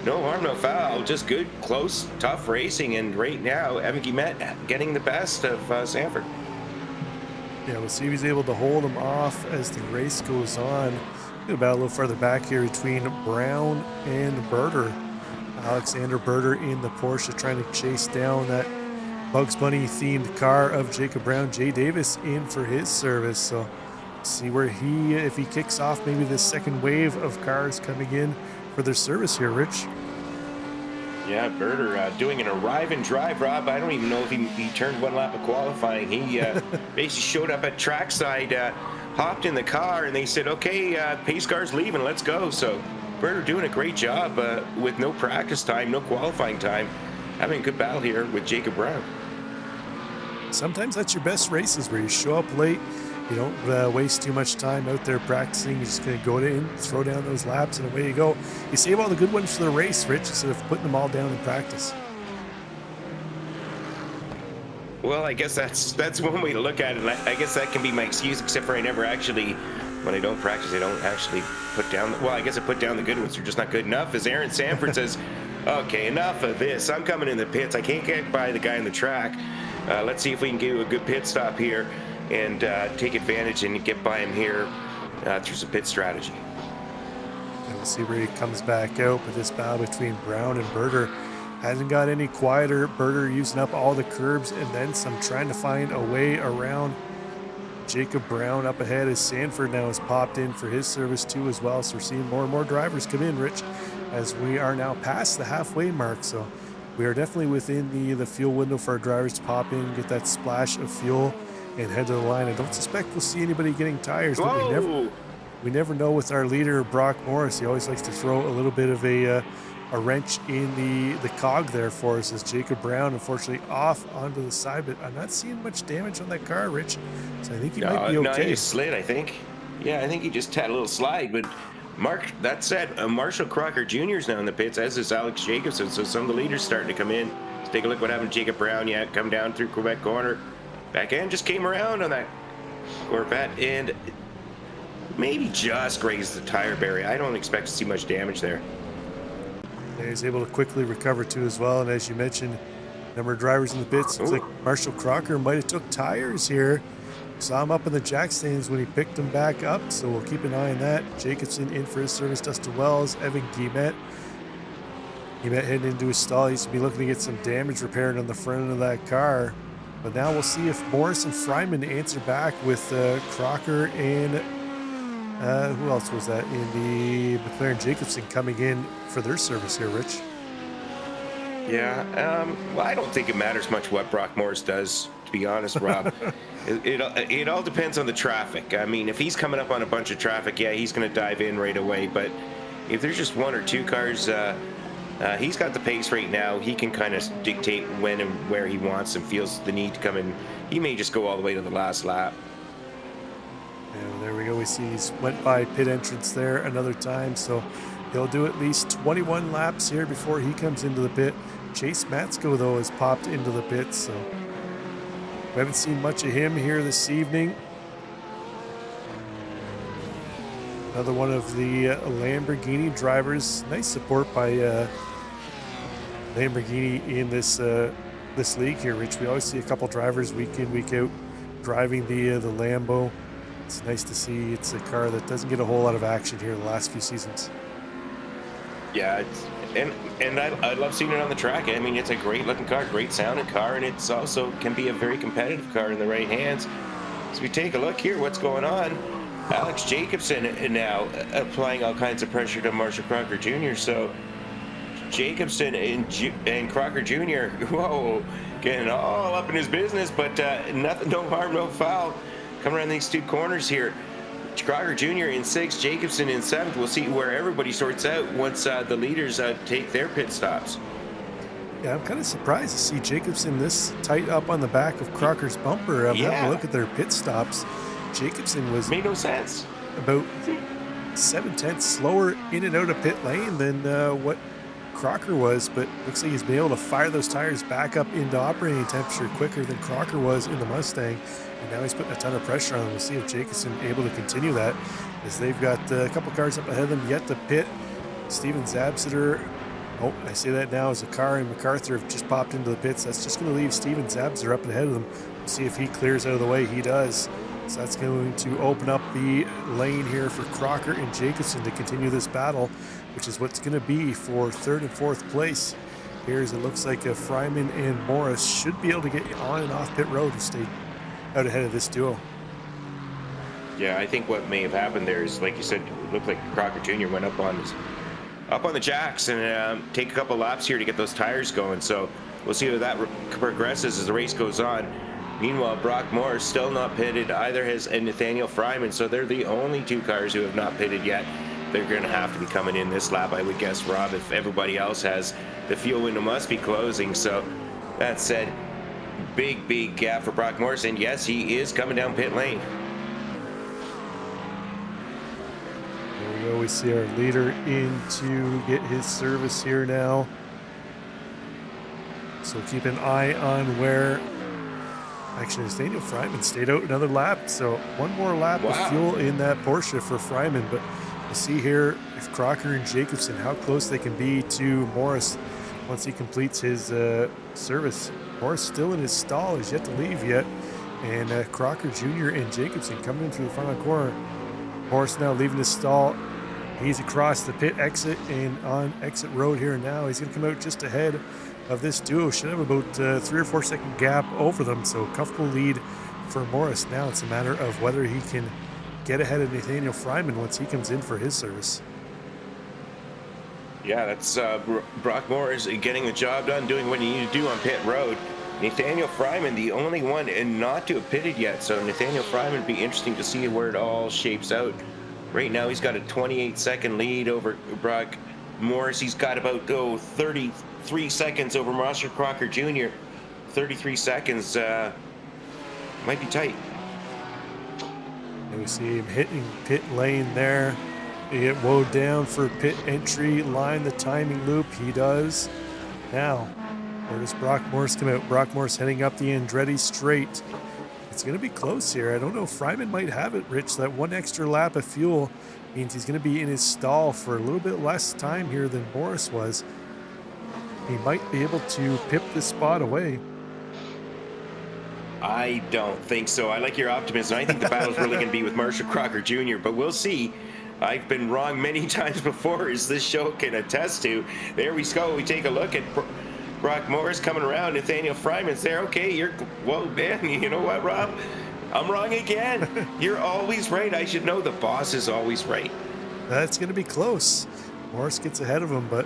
No harm, no foul. Just good, close, tough racing. And right now, Evan Guillemette getting the best of Sanford. Yeah, we'll see if he's able to hold him off as the race goes on. About a little further back here between Brown and Berger. Alexander Berger in the Porsche trying to chase down that Bugs Bunny themed car of Jacob Brown. Jay Davis in for his service. So see where if he kicks off maybe this second wave of cars coming in for their service here, Rich. Yeah, Berger doing an arrive and drive, Rob. I don't even know if he turned one lap of qualifying. He basically showed up at trackside, hopped in the car, and they said, okay, pace car's leaving, let's go. So Berger doing a great job with no practice time, no qualifying time, having a good battle here with Jacob Brown. Sometimes that's your best races, where you show up late, you don't waste too much time out there practicing. You're just going to go in, throw down those laps, and away you go. You save all the good ones for the race, Rich, instead of putting them all down in practice. Well, I guess that's one way to look at it. And I guess that can be my excuse, except for I never actually, when I don't practice, I don't actually put down, well, I guess I put down the good ones. They're just not good enough. As Aaron Sanford says, okay, enough of this. I'm coming in the pits. I can't get by the guy in the track. Let's see if we can do a good pit stop here and take advantage and get by him here through some pit strategy. And we'll see where he comes back out, but this battle between Brown and Berger hasn't got any quieter. Berger using up all the curbs and then some, trying to find a way around Jacob Brown. Up ahead as Sanford now has popped in for his service too as well. So we're seeing more and more drivers come in, Rich, as we are now past the halfway mark. So we are definitely within the fuel window for our drivers to pop in, get that splash of fuel, and head to the line. I don't suspect we'll see anybody getting tires. We never know with our leader, Brock Morris. He always likes to throw a little bit of a wrench in the cog there for us, as Jacob Brown, unfortunately, off onto the side. But I'm not seeing much damage on that car, Rich. So I think he might be okay. No, he just slid, I think. Yeah, I think he just had a little slide. But that said, Marshall Crocker Jr. is now in the pits, as is Alex Jacobson. So some of the leaders starting to come in. Let's take a look what happened to Jacob Brown. Yeah, come down through Quebec corner. Back end just came around on that Corvette and maybe just grazed the tire barrier. I don't expect to see much damage there. And he's able to quickly recover too as well. And as you mentioned, number of drivers in the pits. Looks like Marshall Crocker might have took tires here. Saw him up in the jack stands when he picked them back up. So we'll keep an eye on that. Jacobson in for his service. Dustin Wells, Evan Guillemette. Guillemette heading into his stall. He's to be looking to get some damage repaired on the front of that car. But now we'll see if Morris and Fryman answer back with Crocker and who else was that in the McLaren Jacobson coming in for their service here, Rich. Yeah, well, I don't think it matters much what Brock Morris does, to be honest, Rob. It all depends on the traffic. I mean, if he's coming up on a bunch of traffic, yeah, he's going to dive in right away. But if there's just one or two cars, he's got the pace right now. He can kind of dictate when and where he wants and feels the need to come in. He may just go all the way to the last lap. And there we go. We see he's went by pit entrance there another time. So he'll do at least 21 laps here before he comes into the pit. Chase Matsko, though, has popped into the pit. So we haven't seen much of him here this evening. Another one of the Lamborghini drivers. Nice support by Lamborghini in this league here, Rich. We always see a couple drivers week in, week out driving the Lambo. It's nice to see. It's a car that doesn't get a whole lot of action here the last few seasons. Yeah, and I love seeing it on the track. I mean, it's a great looking car, great sounding car, and it's also can be a very competitive car in the right hands. So we take a look here, what's going on. Alex Jacobson now applying all kinds of pressure to Marshall Crocker Jr. So Jacobson and Crocker Jr., whoa, getting all up in his business, but nothing, no harm, no foul. Coming around these two corners here. Crocker Jr. in 6th, Jacobson in 7th. We'll see where everybody sorts out once the leaders take their pit stops. Yeah, I'm kind of surprised to see Jacobson this tight up on the back of Crocker's bumper. I'm having a look at their pit stops. Jacobson was made no sense. About 7/10 slower in and out of pit lane than what Crocker was, but looks like he's been able to fire those tires back up into operating temperature quicker than Crocker was in the Mustang, and now he's putting a ton of pressure on him. We'll see if Jacobson able to continue that, as they've got a couple cars up ahead of them yet to pit. Steven Zabsiter, oh, I say that now as Zakar and MacArthur have just popped into the pits. That's just going to leave Steven Zabsiter up ahead of them. We'll see if he clears out of the way. He does. So that's going to open up the lane here for Crocker and Jacobson to continue this battle, which is what's going to be for third and fourth place. Here's it looks like Fryman and Morris should be able to get on and off pit road to stay out ahead of this duo. Yeah, I think what may have happened there is, like you said, it looked like Crocker Jr. went up on the jacks and take a couple laps here to get those tires going. So we'll see how that progresses as the race goes on. Meanwhile, Brock Morris still not pitted. Either has Nathaniel Fryman, so they're the only two cars who have not pitted yet. They're going to have to be coming in this lap, I would guess, Rob, if everybody else has. The fuel window must be closing. So that said, big gap for Brock Morris, and yes, he is coming down pit lane. There we go. We see our leader in to get his service here now. So keep an eye on where... Actually, Nathaniel Fryman stayed out another lap, so one more lap of fuel in that Porsche for Fryman. But we'll see here if Crocker and Jacobson, how close they can be to Morris once he completes his service. Morris still in his stall, is yet to leave yet. And Crocker Jr. and Jacobson coming in through the final corner. Morris now leaving his stall. He's across the pit exit and on exit road here now. He's going to come out just ahead of this duo. Should have about 3 or 4 second gap over them, so comfortable lead for Morris. Now it's a matter of whether he can get ahead of Nathaniel Fryman once he comes in for his service. Yeah, that's Brock Morris getting the job done, doing what he needed to do on pit road. Nathaniel Fryman, the only one and not to have pitted yet, so Nathaniel Fryman would be interesting to see where it all shapes out. Right now he's got a 28-second lead over Brock Morris. He's got about 33 seconds over Marshall Crocker Jr. 33 seconds might be tight. And we see him hitting pit lane there. He get woed down for pit entry, line the timing loop. He does. Now, where does Brock Morris come out? Brock Morris heading up the Andretti straight. It's going to be close here. I don't know if Fryman might have it, Rich. That one extra lap of fuel means he's going to be in his stall for a little bit less time here than Morris was. He might be able to pip this spot away. I don't think so. I like your optimism. I think the battle's really going to be with Marshall Crocker Jr., but we'll see. I've been wrong many times before, as this show can attest to. There we go. We take a look at Brock Morris coming around. Nathaniel Fryman's there. Okay, well, man, you know what, Rob? I'm wrong again. You're always right. I should know the boss is always right. That's going to be close. Morris gets ahead of him, but,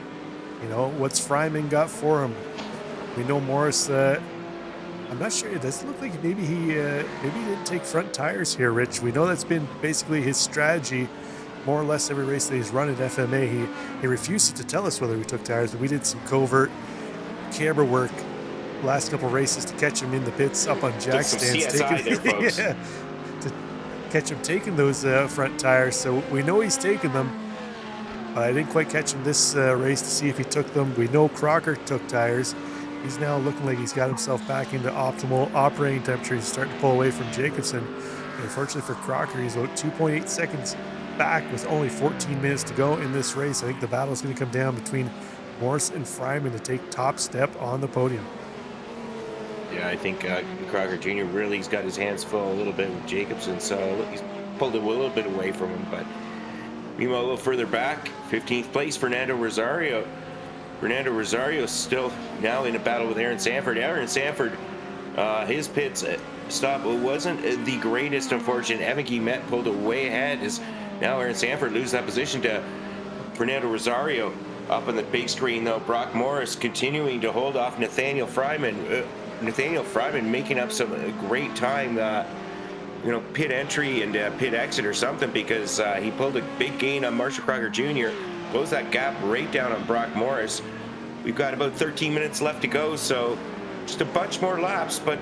you know, what's Fryman got for him? We know Morris, I'm not sure. It doesn't look like maybe he didn't take front tires here, Rich. We know that's been basically his strategy more or less every race that he's run at FMA. He refuses to tell us whether he took tires, but we did some covert camera work last couple races to catch him in the pits up on jack stands, to catch him taking those front tires. So we know he's taking them. I didn't quite catch him this race to see if he took them. We know Crocker took tires. He's now looking like he's got himself back into optimal operating temperature. He's starting to pull away from Jacobson. And unfortunately for Crocker, he's about 2.8 seconds back with only 14 minutes to go in this race. I think the battle is going to come down between Morris and Fryman to take top step on the podium. Yeah, I think Crocker Jr. really has got his hands full a little bit with Jacobson, so he's pulled a little bit away from him. But meanwhile, a little further back, 15th place, Fernando Rosario. Fernando Rosario still now in a battle with Aaron Sanford. Aaron Sanford, his pits stop wasn't the greatest, unfortunately. Evan Guillemette pulled way ahead as now Aaron Sanford loses that position to Fernando Rosario. Up on the big screen, though, Brock Morris continuing to hold off Nathaniel Fryman. Nathaniel Fryman making up some great time, pit entry and pit exit or something, because he pulled a big gain on Marshall Crocker Jr., closed that gap right down on Brock Morris. We've got about 13 minutes left to go, so just a bunch more laps, but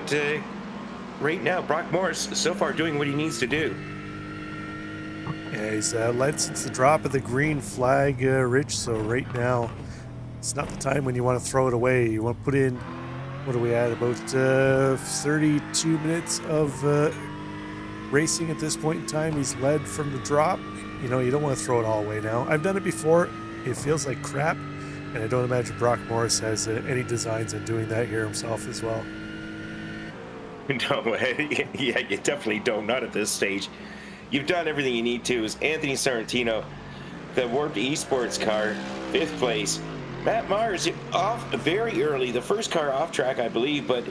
right now, Brock Morris so far doing what he needs to do. Yeah, he's led since the drop of the green flag, Rich. So right now, it's not the time when you want to throw it away. You want to put in, what are we at, about 32 minutes of racing at this point in time. He's led from the drop. You know, you don't want to throw it all away now. I've done it before. It feels like crap, and I don't imagine Brock Morris has any designs on doing that here himself as well. No, yeah, you definitely don't. Not at this stage. You've done everything you need to. Is Anthony Sorrentino, the Warped Esports car, 5th place. Matt Mars off very early, the first car off track, I believe, but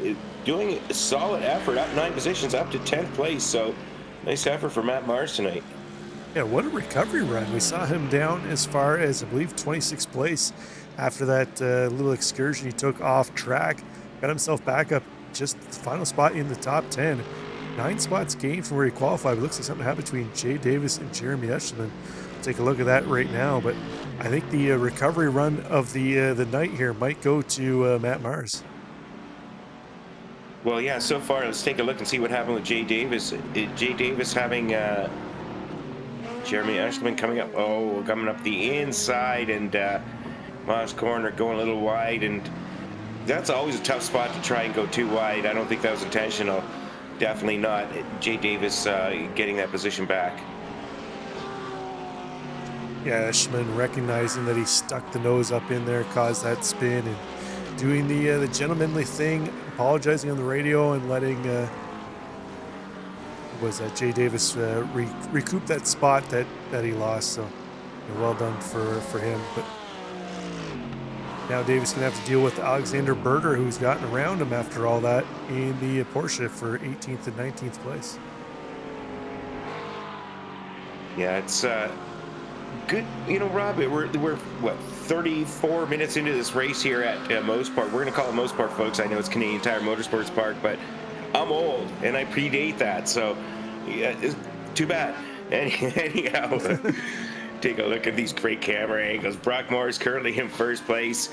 doing a solid effort, up 9 positions, up to 10th place. So nice effort for Matt Mars tonight. Yeah, what a recovery run. We saw him down as far as, I believe, 26th place after that little excursion he took off track. Got himself back up just the final spot in the top 10. 9 spots gained from where he qualified. It looks like something happened between Jay Davis and Jeremy Eschleman. Take a look at that right now, but I think the recovery run of the night here might go to Matt Mars. Well, yeah, so far, let's take a look and see what happened with Jay Davis. Jay Davis having Jeremy Eschleman coming up the inside, and Moss Corner going a little wide, and that's always a tough spot to try and go too wide. I don't think that was intentional. Definitely not. Jay Davis getting that position back. Yeah, Eschleman recognizing that he stuck the nose up in there, caused that spin, and doing the gentlemanly thing, apologizing on the radio and letting Jay Davis recoup that spot that he lost. So well done for him. But now Davis gonna have to deal with Alexander Berger, who's gotten around him after all that in the Porsche for 18th and 19th place. Yeah, it's good. You know, Rob, we're what, 34 minutes into this race here at MOSPORT. We're gonna call it MOSPORT, folks. I know it's Canadian Tire Motorsports Park, but I'm old and I predate that, so yeah, it's too bad. Anyhow, take a look at these great camera angles. Brock Morris currently in first place,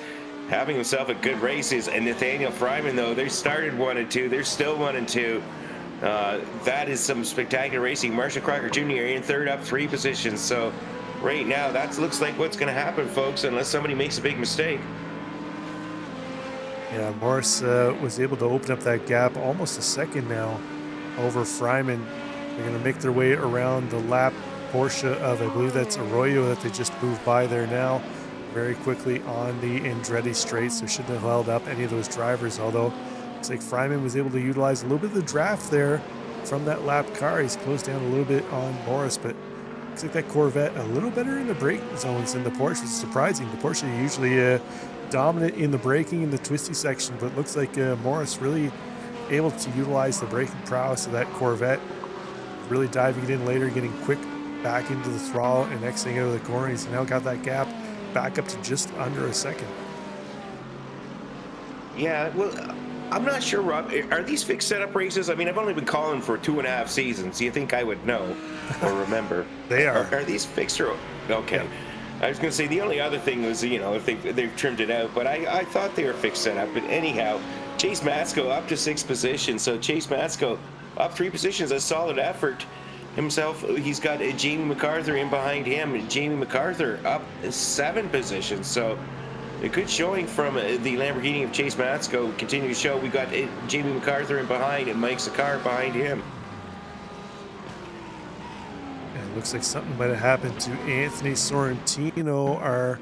having himself a good races, and Nathaniel Fryman, though, they started 1 and 2. They're still 1 and 2. That is some spectacular racing. Marshall Crocker Jr. in third, up 3 positions. So right now, that looks like what's going to happen, folks, unless somebody makes a big mistake. Yeah, Morris was able to open up that gap almost a second now over Fryman. They're going to make their way around the lap Porsche of, I believe that's Arroyo that they just moved by there now very quickly on the Andretti straight, so shouldn't have held up any of those drivers, although looks like Fryman was able to utilize a little bit of the draft there from that lap car. He's closed down a little bit on Morris, but looks like that Corvette a little better in the braking zones than the Porsche. It's surprising. The Porsche usually dominant in the braking in the twisty section, but looks like Morris really able to utilize the braking prowess of that Corvette, really diving it in later, getting quick back into the throttle and exiting out of the corner. He's now got that gap back up to just under a second. Yeah, well, I'm not sure, Rob. Are these fixed setup races? I mean, I've only been calling for 2.5 seasons. Do you think I would know or remember? They are. Are these fixed or okay? Yeah. I was going to say the only other thing was, you know, if they've trimmed it out, but I thought they were fixed setup. But anyhow, Chase Matsko up to 6th position. So Chase Matsko up 3 positions, a solid effort himself. He's got Jamie MacArthur in behind him. Jamie MacArthur up 7 positions. So a good showing from the Lamborghini of Chase Matsko. Continue to show. We got Jamie MacArthur in behind and Mike Sakar behind him. Looks like something might have happened to Anthony Sorrentino,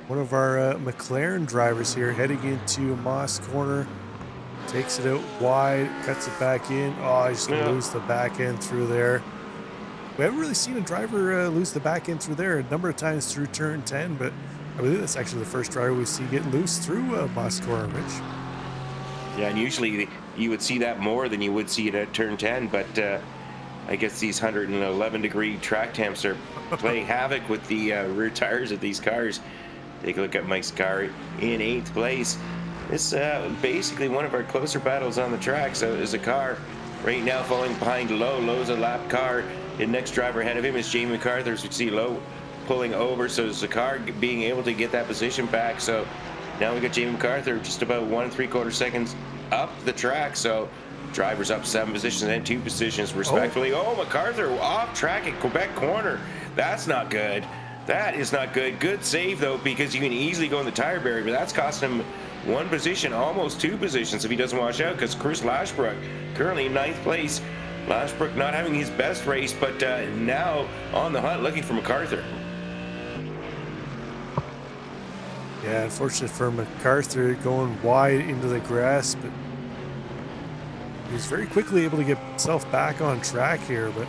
one of our McLaren drivers here, heading into Moss Corner. Takes it out wide, cuts it back in. Oh, he's going to lose the back end through there. We haven't really seen a driver lose the back end through there a number of times through turn 10, but I believe that's actually the first driver we see get loose through Moss Corner, Rich. Yeah, and usually you would see that more than you would see it at turn 10, but I guess these 111-degree track temps are playing havoc with the rear tires of these cars. Take a look at Mike's car in 8th place. This basically one of our closer battles on the track. So there's a car right now falling behind Lowe. Lowe's a lap car. The next driver ahead of him is Jamie MacArthur. As we see Lowe pulling over. So there's a car being able to get that position back. So now we got Jamie MacArthur just about 1 3/4 seconds up the track. So Drivers up 7 positions and 2 positions respectively. Oh, MacArthur off track at Quebec corner. That's not good. That is not good. Good save, though, because you can easily go in the tire barrier, but that's costing him 1 position, almost 2 positions if he doesn't watch out, because Chris Lashbrook currently in 9th place. Lashbrook not having his best race, but now on the hunt looking for MacArthur. Yeah, unfortunate for MacArthur going wide into the grass, but he was very quickly able to get himself back on track here, but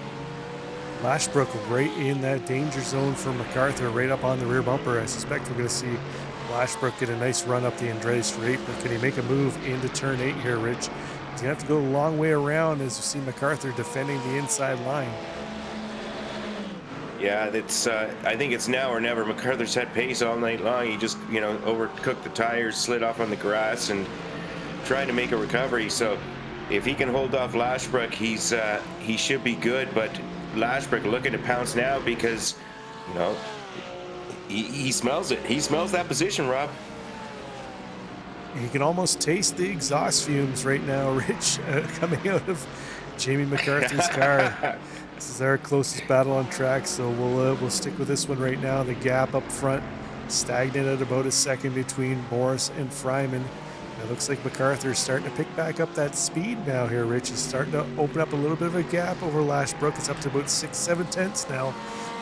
Lashbrook right in that danger zone for MacArthur, right up on the rear bumper. I suspect we're going to see Lashbrook get a nice run up the Andretti straight, but can he make a move into turn 8 here, Rich? He's going to have to go a long way around as you see MacArthur defending the inside line. Yeah, that's. I think it's now or never. MacArthur's had pace all night long. He just, overcooked the tires, slid off on the grass, and tried to make a recovery. So if he can hold off Lashbrook, he should be good. But Lashbrook looking to pounce now because, he smells it. He smells that position, Rob. You can almost taste the exhaust fumes right now, Rich, coming out of Jamie MacArthur's car. This is our closest battle on track, so we'll stick with this one right now. The gap up front, stagnant at about a second between Morris and Fryman. It looks like MacArthur is starting to pick back up that speed now here, Rich. Is starting to open up a little bit of a gap over Lashbrook. It's up to about 6-7 tenths now.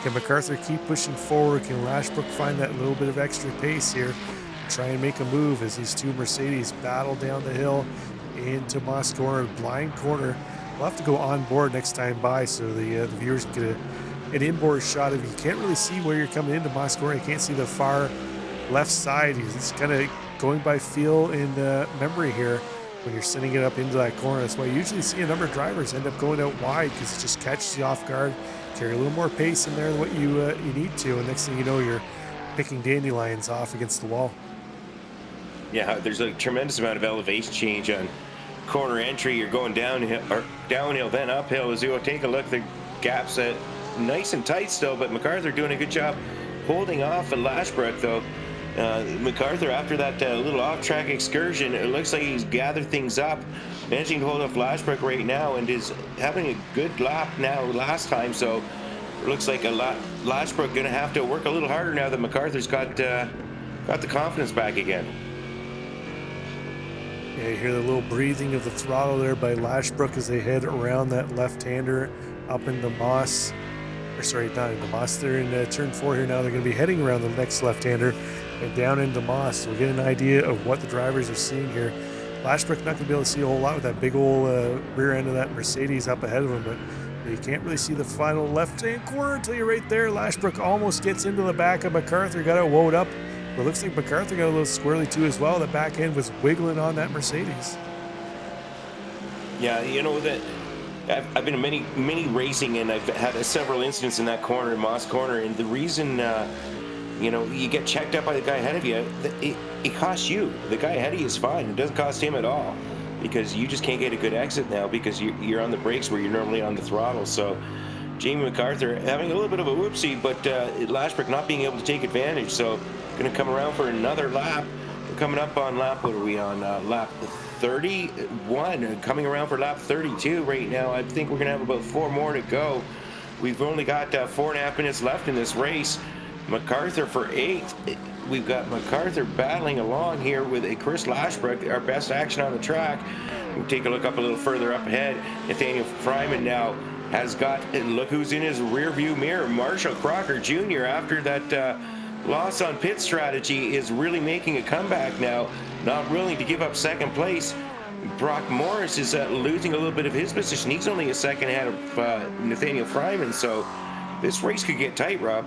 Can MacArthur keep pushing forward? Can Lashbrook find that little bit of extra pace here? Try and make a move as these two Mercedes battle down the hill into Moss Corner, blind corner. We'll have to go on board next time by so the viewers can get an inboard shot of you. Can't really see where you're coming into Moss Corner. You can't see the far left side. It's kind of going by feel and memory here when you're sending it up into that corner. That's why you usually see a number of drivers end up going out wide because it just catches you off guard. Carry a little more pace in there than what you need to, and next thing you know, you're picking dandelions off against the wall. Yeah, there's a tremendous amount of elevation change on corner entry. You're going downhill, then uphill. As you take a look, the gap's nice and tight still, but MacArthur doing a good job holding off at Lashbrook, though. MacArthur, after that little off-track excursion, it looks like he's gathered things up, managing to hold off Lashbrook right now, and is having a good lap now last time, so it looks like Lashbrook going to have to work a little harder now that MacArthur's got the confidence back again. Yeah, you hear the little breathing of the throttle there by Lashbrook as they head around that left-hander up into Moss. Or sorry, not into Moss. They're in turn 4 here now. They're going to be heading around the next left-hander and down into Moss. So we'll get an idea of what the drivers are seeing here. Lashbrook not going to be able to see a whole lot with that big old rear end of that Mercedes up ahead of him, but you can't really see the final left-hand corner until you're right there. Lashbrook almost gets into the back of MacArthur, got it woed up. But it looks like MacArthur got a little squirrely too as well. The back end was wiggling on that Mercedes. Yeah, that I've been in many racing, and I've had several incidents in that corner, in Moss Corner, and the reason you get checked up by the guy ahead of you, it costs you. The guy ahead of you is fine. It doesn't cost him at all because you just can't get a good exit now because you're on the brakes where you're normally on the throttle. So Jamie MacArthur having a little bit of a whoopsie, but Lashbrook not being able to take advantage. So going to come around for another lap. We're coming up on lap, what are we on? Lap 31, coming around for lap 32 right now. I think we're going to have about 4 more to go. We've only got 4.5 minutes left in this race. MacArthur for 8th. We've got MacArthur battling along here with a Chris Lashbrook, our best action on the track. We'll take a look up a little further up ahead. Nathaniel Fryman now has got, and look who's in his rear view mirror. Marshall Crocker Jr. after that loss on pit strategy is really making a comeback now, not willing to give up second place. Brock Morris is losing a little bit of his position. He's only a second ahead of Nathaniel Fryman, so this race could get tight, Rob.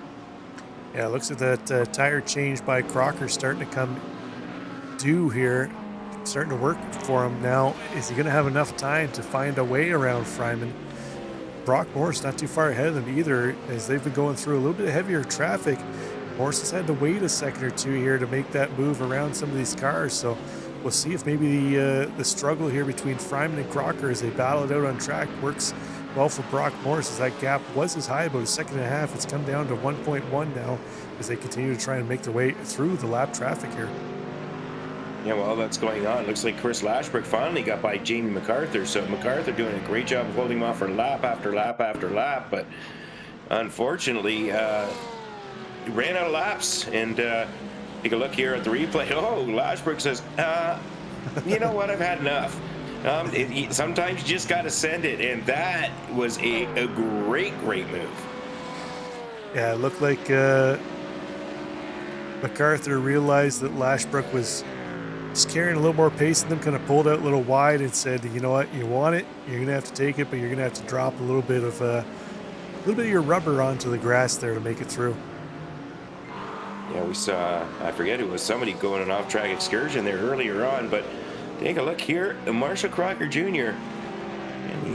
Yeah, it looks like that tire change by Crocker starting to come due here, starting to work for him now. Is he going to have enough time to find a way around Fryman? Brock Morris not too far ahead of them either, as they've been going through a little bit heavier traffic. Morris has had to wait a second or two here to make that move around some of these cars, so we'll see if maybe the struggle here between Fryman and Crocker as they battle it out on track works well for Brock Morris, as that gap was as high, about 1.5 seconds. It's come down to 1.1 now as they continue to try and make their way through the lap traffic here. Yeah, while that's going on, looks like Chris Lashbrook finally got by Jamie MacArthur. So MacArthur doing a great job of holding him off for lap after lap after lap, but unfortunately, he ran out of laps. And take a look here at the replay. Oh, Lashbrook says, you know what, I've had enough. Sometimes you just got to send it, and that was a great move. Yeah, it looked like MacArthur realized that Lashbrook was just carrying a little more pace than them, kind of pulled out a little wide and said, you know what, you want it, you're going to have to take it, but you're going to have to drop a little bit of your rubber onto the grass there to make it through. Yeah, we saw, I forget, it was somebody going an off-track excursion there earlier on, but take a look here, Marshall Crocker Jr. And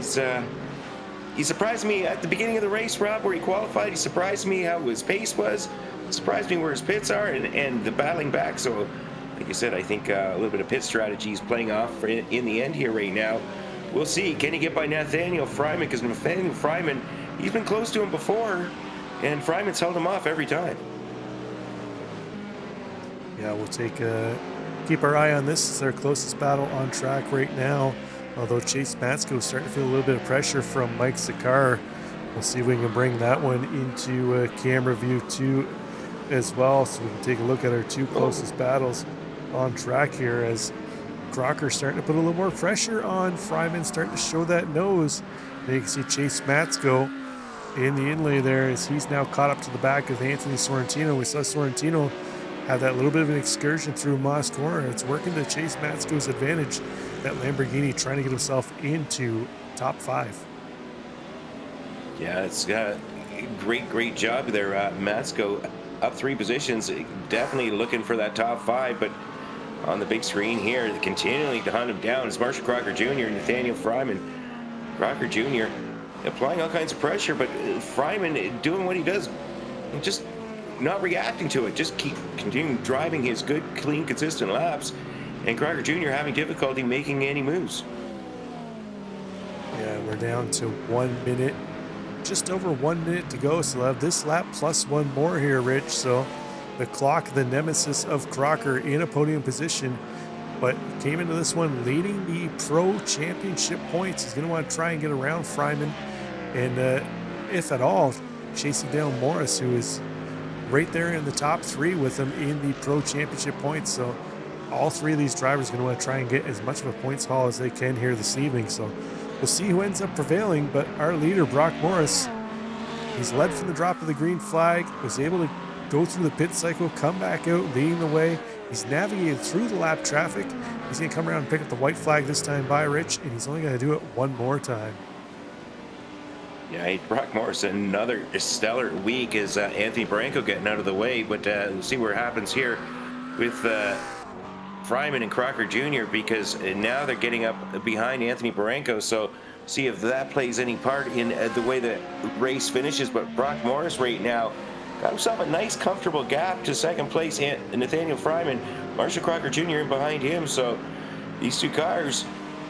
he surprised me at the beginning of the race, Rob, where he qualified. He surprised me how his pace was, surprised me where his pits are, and the battling back. So, like I said, I think a little bit of pit strategy is playing off in the end here right now. We'll see. Can he get by Nathaniel Fryman? Because Nathaniel Fryman, he's been close to him before, and Fryman's held him off every time. Yeah, we'll keep our eye on this. It's their closest battle on track right now. Although Chase Matsko is starting to feel a little bit of pressure from Mike Zakar. We'll see if we can bring that one into camera view too as well, so we can take a look at our two closest battles on track here, as Crocker's starting to put a little more pressure on Fryman, starting to show that nose. And you can see Chase Matsko in the inlay there as he's now caught up to the back of Anthony Sorrentino. We saw Sorrentino have that little bit of an excursion through Moss Corner. It's working to Chase Matsko's advantage. That Lamborghini trying to get himself into top 5. Yeah, it's got a great job there. Matsko up 3 positions, definitely looking for that top 5, but on the big screen here, continuing to hunt him down is Marshall Crocker Jr. and Nathaniel Fryman. Crocker Jr. applying all kinds of pressure, but Fryman doing what he does, just not reacting to it, just continuing driving his good, clean, consistent laps, and Crocker Jr. having difficulty making any moves. Yeah, we're down to 1 minute, just over 1 minute to go, so we'll have this lap plus one more here, Rich. So the clock, the nemesis of Crocker, in a podium position, but came into this one leading the Pro Championship points. He's going to want to try and get around Fryman, and if at all, chasing down Morris, who is right there in the top 3 with him in the Pro Championship points. So all 3 of these drivers are going to want to try and get as much of a points haul as they can here this evening. So we'll see who ends up prevailing, but our leader, Brock Morris, he's led from the drop of the green flag, was able to go through the pit cycle, come back out, leading the way. He's navigated through the lap traffic. He's going to come around and pick up the white flag this time by Rich, and he's only going to do it one more time. Yeah, Brock Morris, another stellar week as Anthony Barranco getting out of the way, but we'll see what happens here with Fryman and Crocker Jr., because now they're getting up behind Anthony Barranco, so see if that plays any part in the way the race finishes. But Brock Morris right now got himself a nice, comfortable gap to second place, Nathaniel Fryman. Marshall Crocker Jr. in behind him, so these 2 cars,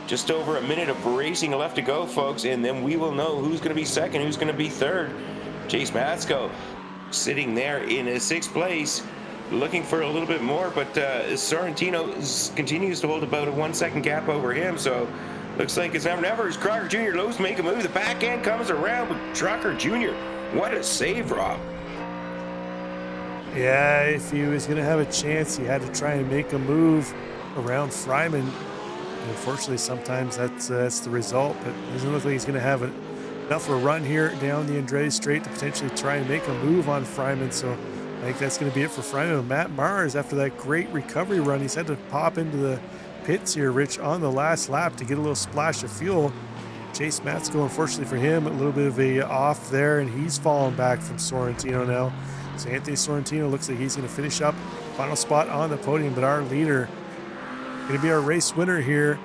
just over a minute of racing left to go, folks, and then we will know who's going to be second, who's going to be third. Chase Matsko sitting there in 6th place, looking for a little bit more, but Sorrentino continues to hold about a 1 second gap over him, so looks like it's now or never as Crocker Jr. loves to make a move. The back end comes around with Crocker Jr. What a save, Rob. Yeah, if he was going to have a chance, he had to try and make a move around Fryman. Unfortunately, sometimes that's the result, but it doesn't look like he's going to have enough of a run here down the Andretti Straight to potentially try and make a move on Fryman. So I think that's going to be it for Fryman. Matt Mars, after that great recovery run, he's had to pop into the pits here, Rich, on the last lap to get a little splash of fuel. Chase Matsko, unfortunately for him, a little bit of a off there, and he's fallen back from Sorrentino now. So Anthony Sorrentino looks like he's going to finish up final spot on the podium, but our leader, going to be our race winner here,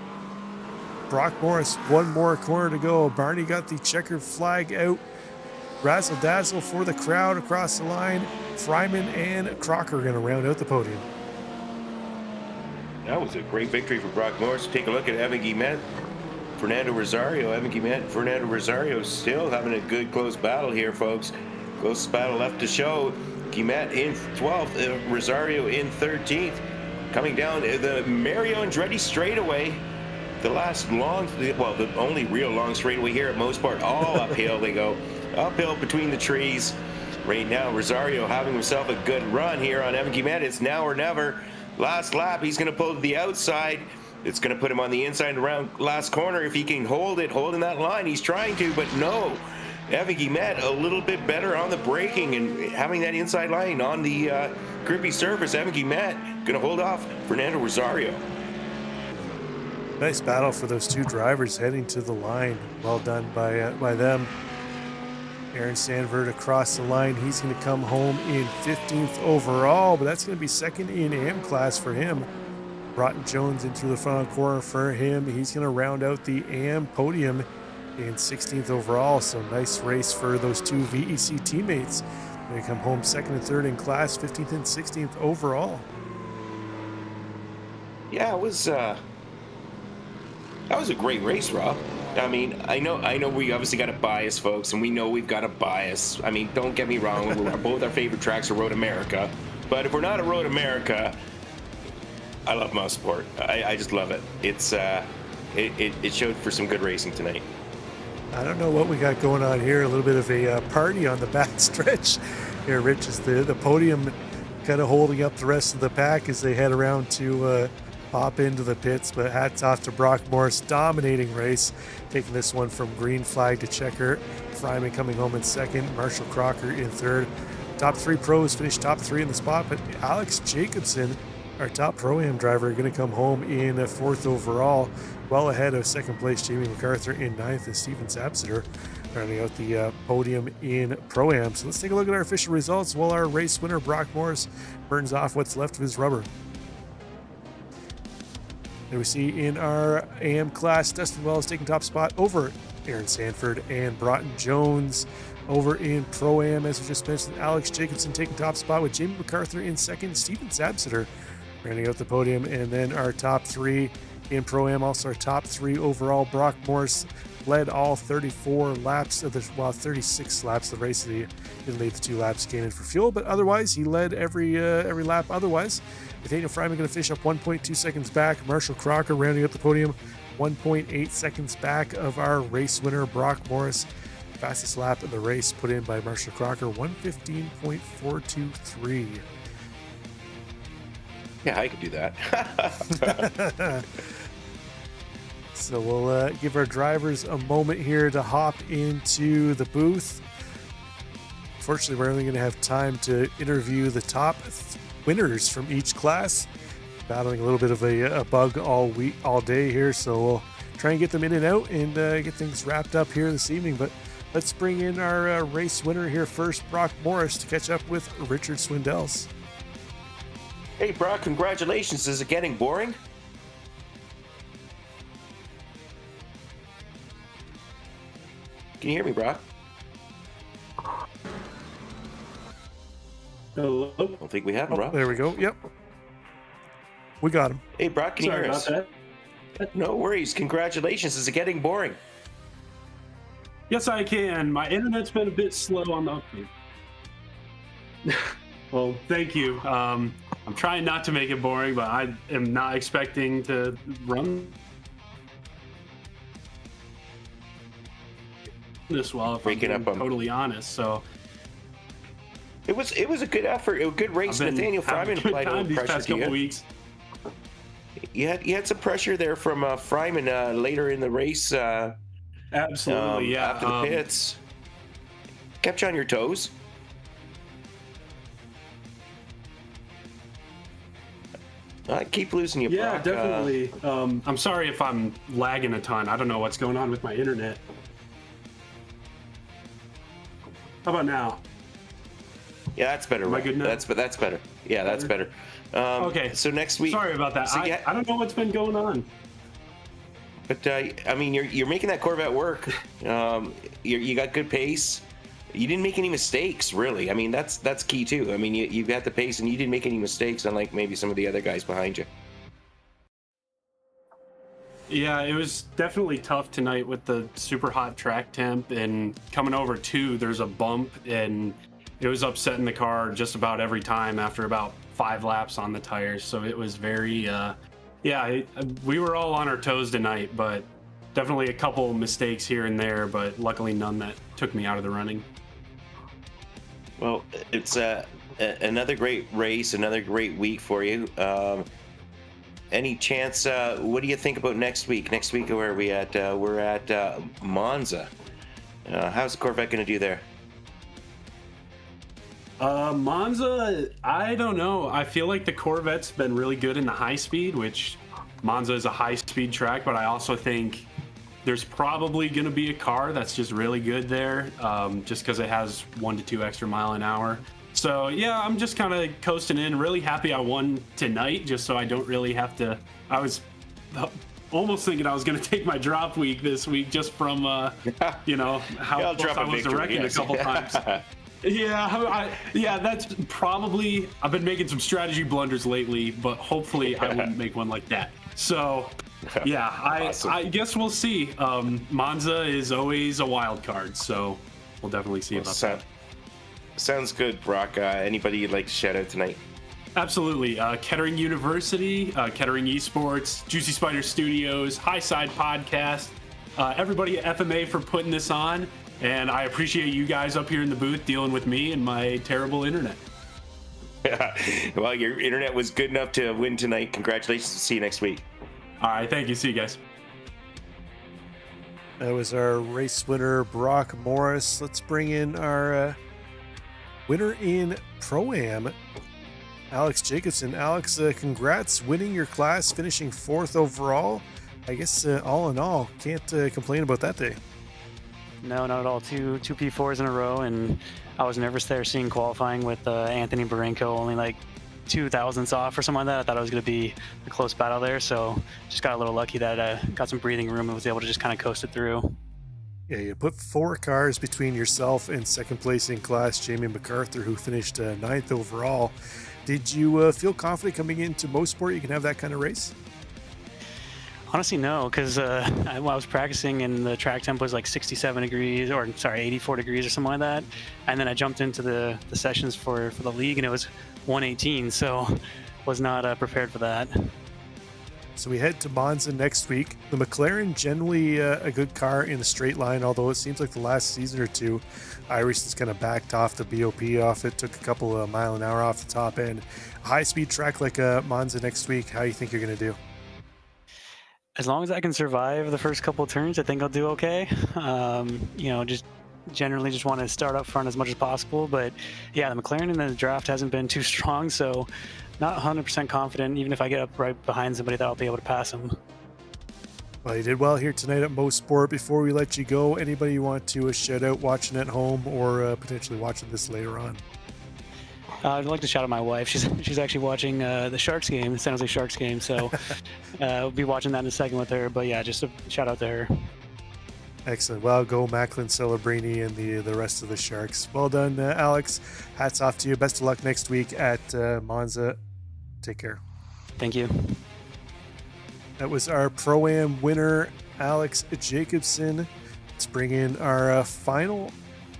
Brock Morris. 1 more corner to go. Barney got the checkered flag out. Razzle dazzle for the crowd across the line. Fryman and Crocker are going to round out the podium. That was a great victory for Brock Morris. Take a look at Evan Guillemette, Fernando Rosario. Evan Guillemette, Fernando Rosario still having a good close battle here, folks. Closest battle left to show. Guillemette in 12th, Rosario in 13th. coming down the Mario Andretti straightaway. The last long, well, the only real long straightaway here at MOSPORT. All uphill they go. Uphill between the trees. Right now, Rosario having himself a good run here on Evan Guimet. It's now or never. Last lap, he's going to pull to the outside. It's going to put him on the inside and around last corner. If he can hold it, holding that line, he's trying to, but no. Evan Guimet a little bit better on the braking and having that inside line on the grippy surface. Evan Guimet going to hold off Fernando Rosario. Nice battle for those two drivers heading to the line. Well done by them. Aaron Sanford across the line. He's going to come home in 15th overall, but that's going to be second in AM class for him. Broughton Jones into the front corner for him. He's going to round out the AM podium in 16th overall. So nice race for those two VEC teammates. They come home second and third in class, 15th and 16th overall. Yeah, it was that was a great race, Rob. I mean, I know we obviously got a bias, folks, and we know we've got a bias. I mean, don't get me wrong, both our favorite tracks are Road America, but if we're not at Road America, I love MOSPORT. I just love it. It's it showed for some good racing tonight. I don't know what we got going on here. A little bit of a party on the back stretch here. Rich is the podium kind of holding up the rest of the pack as they head around to pop into the pits, but hats off to Brock Morris, dominating race, taking this one from green flag to checker. Fryman coming home in second, Marshall Crocker in third. Top three pros finished top three in the spot, but Alex Jacobson, our top Pro-Am driver, going to come home in fourth overall, well ahead of second place Jamie MacArthur in ninth and Steven Sapsiter rounding out the podium in Pro-Am. So let's take a look at our official results while our race winner Brock Morris burns off what's left of his rubber. And we see in our AM class, Dustin Wells taking top spot over Aaron Sanford and Broughton Jones. Over in Pro-Am, as we just mentioned, Alex Jacobson taking top spot with Jamie MacArthur in second, Steven Sapsiter rounding out the podium. And then our top three in Pro-Am, also our top three overall. Brock Morris led all 34 laps of the, 36 laps of the race. He didn't lead the 2 laps, came in for fuel, but otherwise he led every lap otherwise. Nathaniel Fryman going to finish up 1.2 seconds back. Marshall Crocker rounding out the podium 1.8 seconds back of our race winner Brock Morris. Fastest lap of the race put in by Marshall Crocker, 1:15.423. Yeah, I could do that. So we'll give our drivers a moment here to hop into the booth. Unfortunately, we're only going to have time to interview the top winners from each class. Battling a little bit of a bug all day here, so we'll try and get them in and out and get things wrapped up here this evening. But let's bring in our race winner here first, Brock Morris, to catch up with Richard Swindells. Hey, Brock, congratulations. Is it getting boring? Can you hear me, Brock? Hello? I don't think we have him, Brock. There we go. Yep. We got him. Hey, Brock, can you hear us? That. No worries. Congratulations. Is it getting boring? Yes, I can. My internet's been a bit slow on the update. Well, thank you. I'm trying not to make it boring, but I am not expecting to run this well, if Breaking I'm up on- totally honest. So It was a good effort. A good race. I've been Nathaniel having Fryman a good applied a time little these pressure past to couple you. weeks. You had some pressure there from Fryman later in the race. Absolutely, yeah. After the pits. Kept you on your toes. I keep losing you, Yeah, Brock. definitely. I'm sorry if I'm lagging a ton. I don't know what's going on with my internet. How about now? Yeah, that's better. Am I Rob. good now? That's better. Yeah, that's better. Okay. So next week. Sorry about that. So I don't know what's been going on. But I mean, you're making that Corvette work. You got good pace. You didn't make any mistakes, really. I mean, that's key too. I mean, you got the pace and you didn't make any mistakes, unlike maybe some of the other guys behind you. Yeah, it was definitely tough tonight with the super hot track temp, and coming over too, there's a bump, and it was upsetting the car just about every time after about 5 laps on the tires. So it was very, we were all on our toes tonight, but definitely a couple mistakes here and there, but luckily none that took me out of the running. Well, it's another great race, another great week for you. Any chance, what do you think about next week? Next week, where are we at? We're at Monza. How's the Corvette going to do there? Monza, I don't know. I feel like the Corvette's been really good in the high speed, which Monza is a high speed track, but I also think there's probably going to be a car that's just really good there, just because it has 1 to 2 extra mile an hour. So yeah, I'm just kind of coasting in. Really happy I won tonight, just so I don't really have to. I was almost thinking I was going to take my drop week this week just from how close I was to wrecking a couple times. Yeah, that's probably. I've been making some strategy blunders lately, but hopefully I wouldn't make one like that. So yeah, awesome. I guess we'll see. Monza is always a wild card, so we'll definitely see about that. Sounds good, Brock. Anybody you'd like to shout out tonight? Absolutely. Kettering University, Kettering Esports, Juicy Spider Studios, High Side Podcast, everybody at FMA for putting this on. And I appreciate you guys up here in the booth dealing with me and my terrible internet. Well, your internet was good enough to win tonight. Congratulations. See you next week. All right. Thank you. See you guys. That was our race winner, Brock Morris. Let's bring in our winner in Pro-Am, Alex Jacobson. Alex, congrats winning your class, finishing 4th overall. I guess all in all, can't complain about that day. No, not at all. Two P4s in a row, and I was nervous there seeing qualifying with Anthony Barenko only like 2 thousandths off or something like that. I thought it was going to be a close battle there, so just got a little lucky that I got some breathing room and was able to just kind of coast it through. Yeah, you put 4 cars between yourself and second place in class, Jamie MacArthur, who finished 9th overall. Did you feel confident coming into MOSPORT you can have that kind of race? Honestly, no, because I was practicing and the track temp was like 67 degrees, or sorry, 84 degrees or something like that. And then I jumped into the sessions for the league and it was 118, so was not prepared for that. So we head to Monza next week. The McLaren, generally a good car in the straight line, although it seems like the last season or two, iRacing's kind of backed off the BOP off it, took a couple of mile an hour off the top end. A high-speed track like Monza next week, how do you think you're going to do? As long as I can survive the first couple of turns, I think I'll do okay. Just generally just want to start up front as much as possible. But yeah, the McLaren in the draft hasn't been too strong, so not 100% confident, even if I get up right behind somebody, that I'll be able to pass them. Well, you did well here tonight at MOSPORT. Before we let you go, anybody you want to shout out watching at home or potentially watching this later on? I'd like to shout out my wife. She's actually watching the Sharks game, the San Jose Sharks game, so we'll be watching that in a second with her. But yeah, just a shout out to her. Excellent. Well, go Macklin, Celebrini, and the rest of the Sharks. Well done, Alex. Hats off to you. Best of luck next week at Monza. Take care. Thank you. That was our Pro-Am winner, Alex Jacobson. Let's bring in our final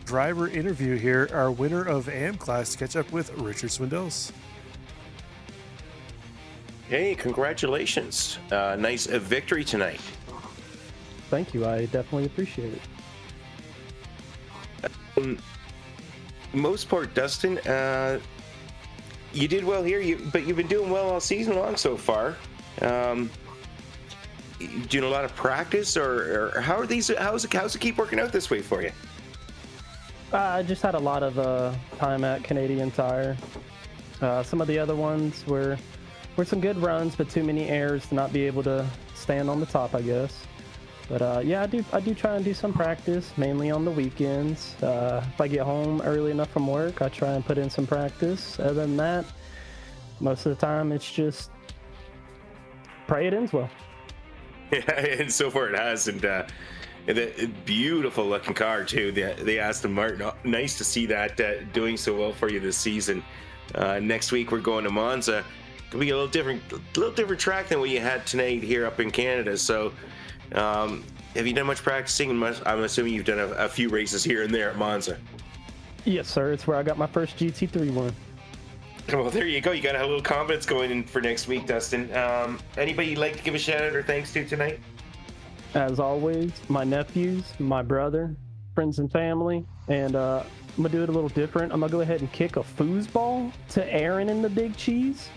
driver interview here, our winner of AM class, to catch up with Richard Swindells. Hey, congratulations. Nice victory tonight. Thank you. I definitely appreciate it. MOSPORT, Dustin, you did well here, but you've been doing well all season long so far. Doing a lot of practice, or how's it keep working out this way for you? I just had a lot of time at Canadian Tire. Some of the other ones were some good runs, but too many errors to not be able to stand on the top, I guess. But yeah, I do try and do some practice, mainly on the weekends. If I get home early enough from work, I try and put in some practice. Other than that, most of the time it's just pray it ends well. Yeah, and so far it has, and the beautiful looking car too. The Aston Martin. Nice to see that doing so well for you this season. Next week we're going to Monza. It'll be a little different track than what you had tonight here up in Canada. So, have you done much practicing? I'm assuming you've done a few races here and there at Monza. Yes, sir. It's where I got my first GT3 win. Well, there you go. You got a little confidence going in for next week, Dustin. Anybody you'd like to give a shout out or thanks to tonight? As always, my nephews, my brother, friends and family, and I'm gonna do it a little different. I'm gonna go ahead and kick a foosball to Aaron and the Big Cheese.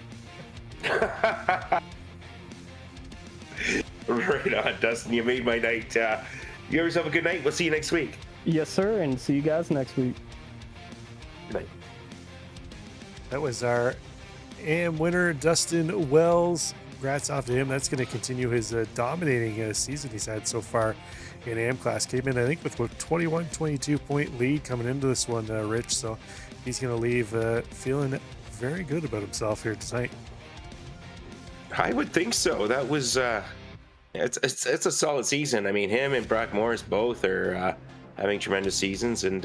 Right on, Dustin. You made my night. You have yourself a good night. We'll see you next week. Yes, sir, and see you guys next week. Good night. That was our AM winner, Dustin Wells. Congrats off to him. That's going to continue his dominating season he's had so far in AM class. Came in, I think, with a 21, 22 point lead coming into this one, Rich. So he's going to leave feeling very good about himself here tonight. I would think so. That was it's a solid season. I mean, him and Brock Morris both are having tremendous seasons, and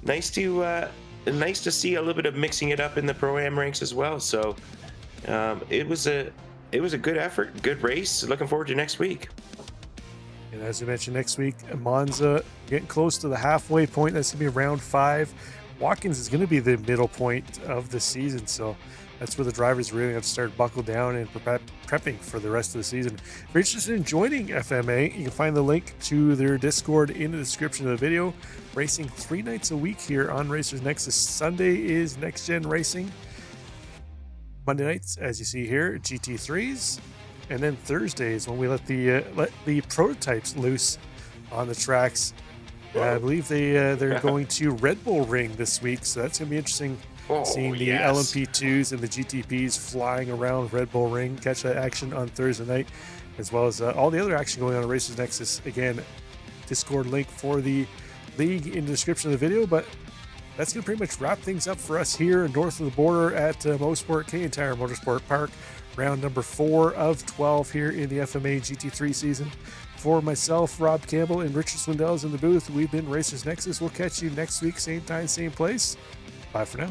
nice to see a little bit of mixing it up in the Pro-Am ranks as well. So it was a good effort, good race. Looking forward to next week. And as we mentioned, next week, Monza getting close to the halfway point. That's going to be round 5. Watkins is going to be the middle point of the season, so that's where the drivers really have to start buckle down and prepping for the rest of the season. If you're interested in joining FMA, you can find the link to their Discord in the description of the video. Racing 3 nights a week here on Racers Nexus. Sunday is Next Gen Racing. Monday nights, as you see here, GT3s. And then Thursdays when we let the prototypes loose on the tracks. I believe they're going to Red Bull Ring this week, so that's going to be interesting. Seeing the LMP2s and the GTPs flying around Red Bull Ring. Catch that action on Thursday night, as well as all the other action going on at Racers Nexus. Again, Discord link for the league in the description of the video. But that's going to pretty much wrap things up for us here north of the border at MOSPORT, Canadian Tire Motorsport Park. Round number 4 of 12 here in the FMA GT3 season. For myself, Rob Campbell, and Richard Swindells in the booth, we've been Racers Nexus. We'll catch you next week, same time, same place. Bye for now.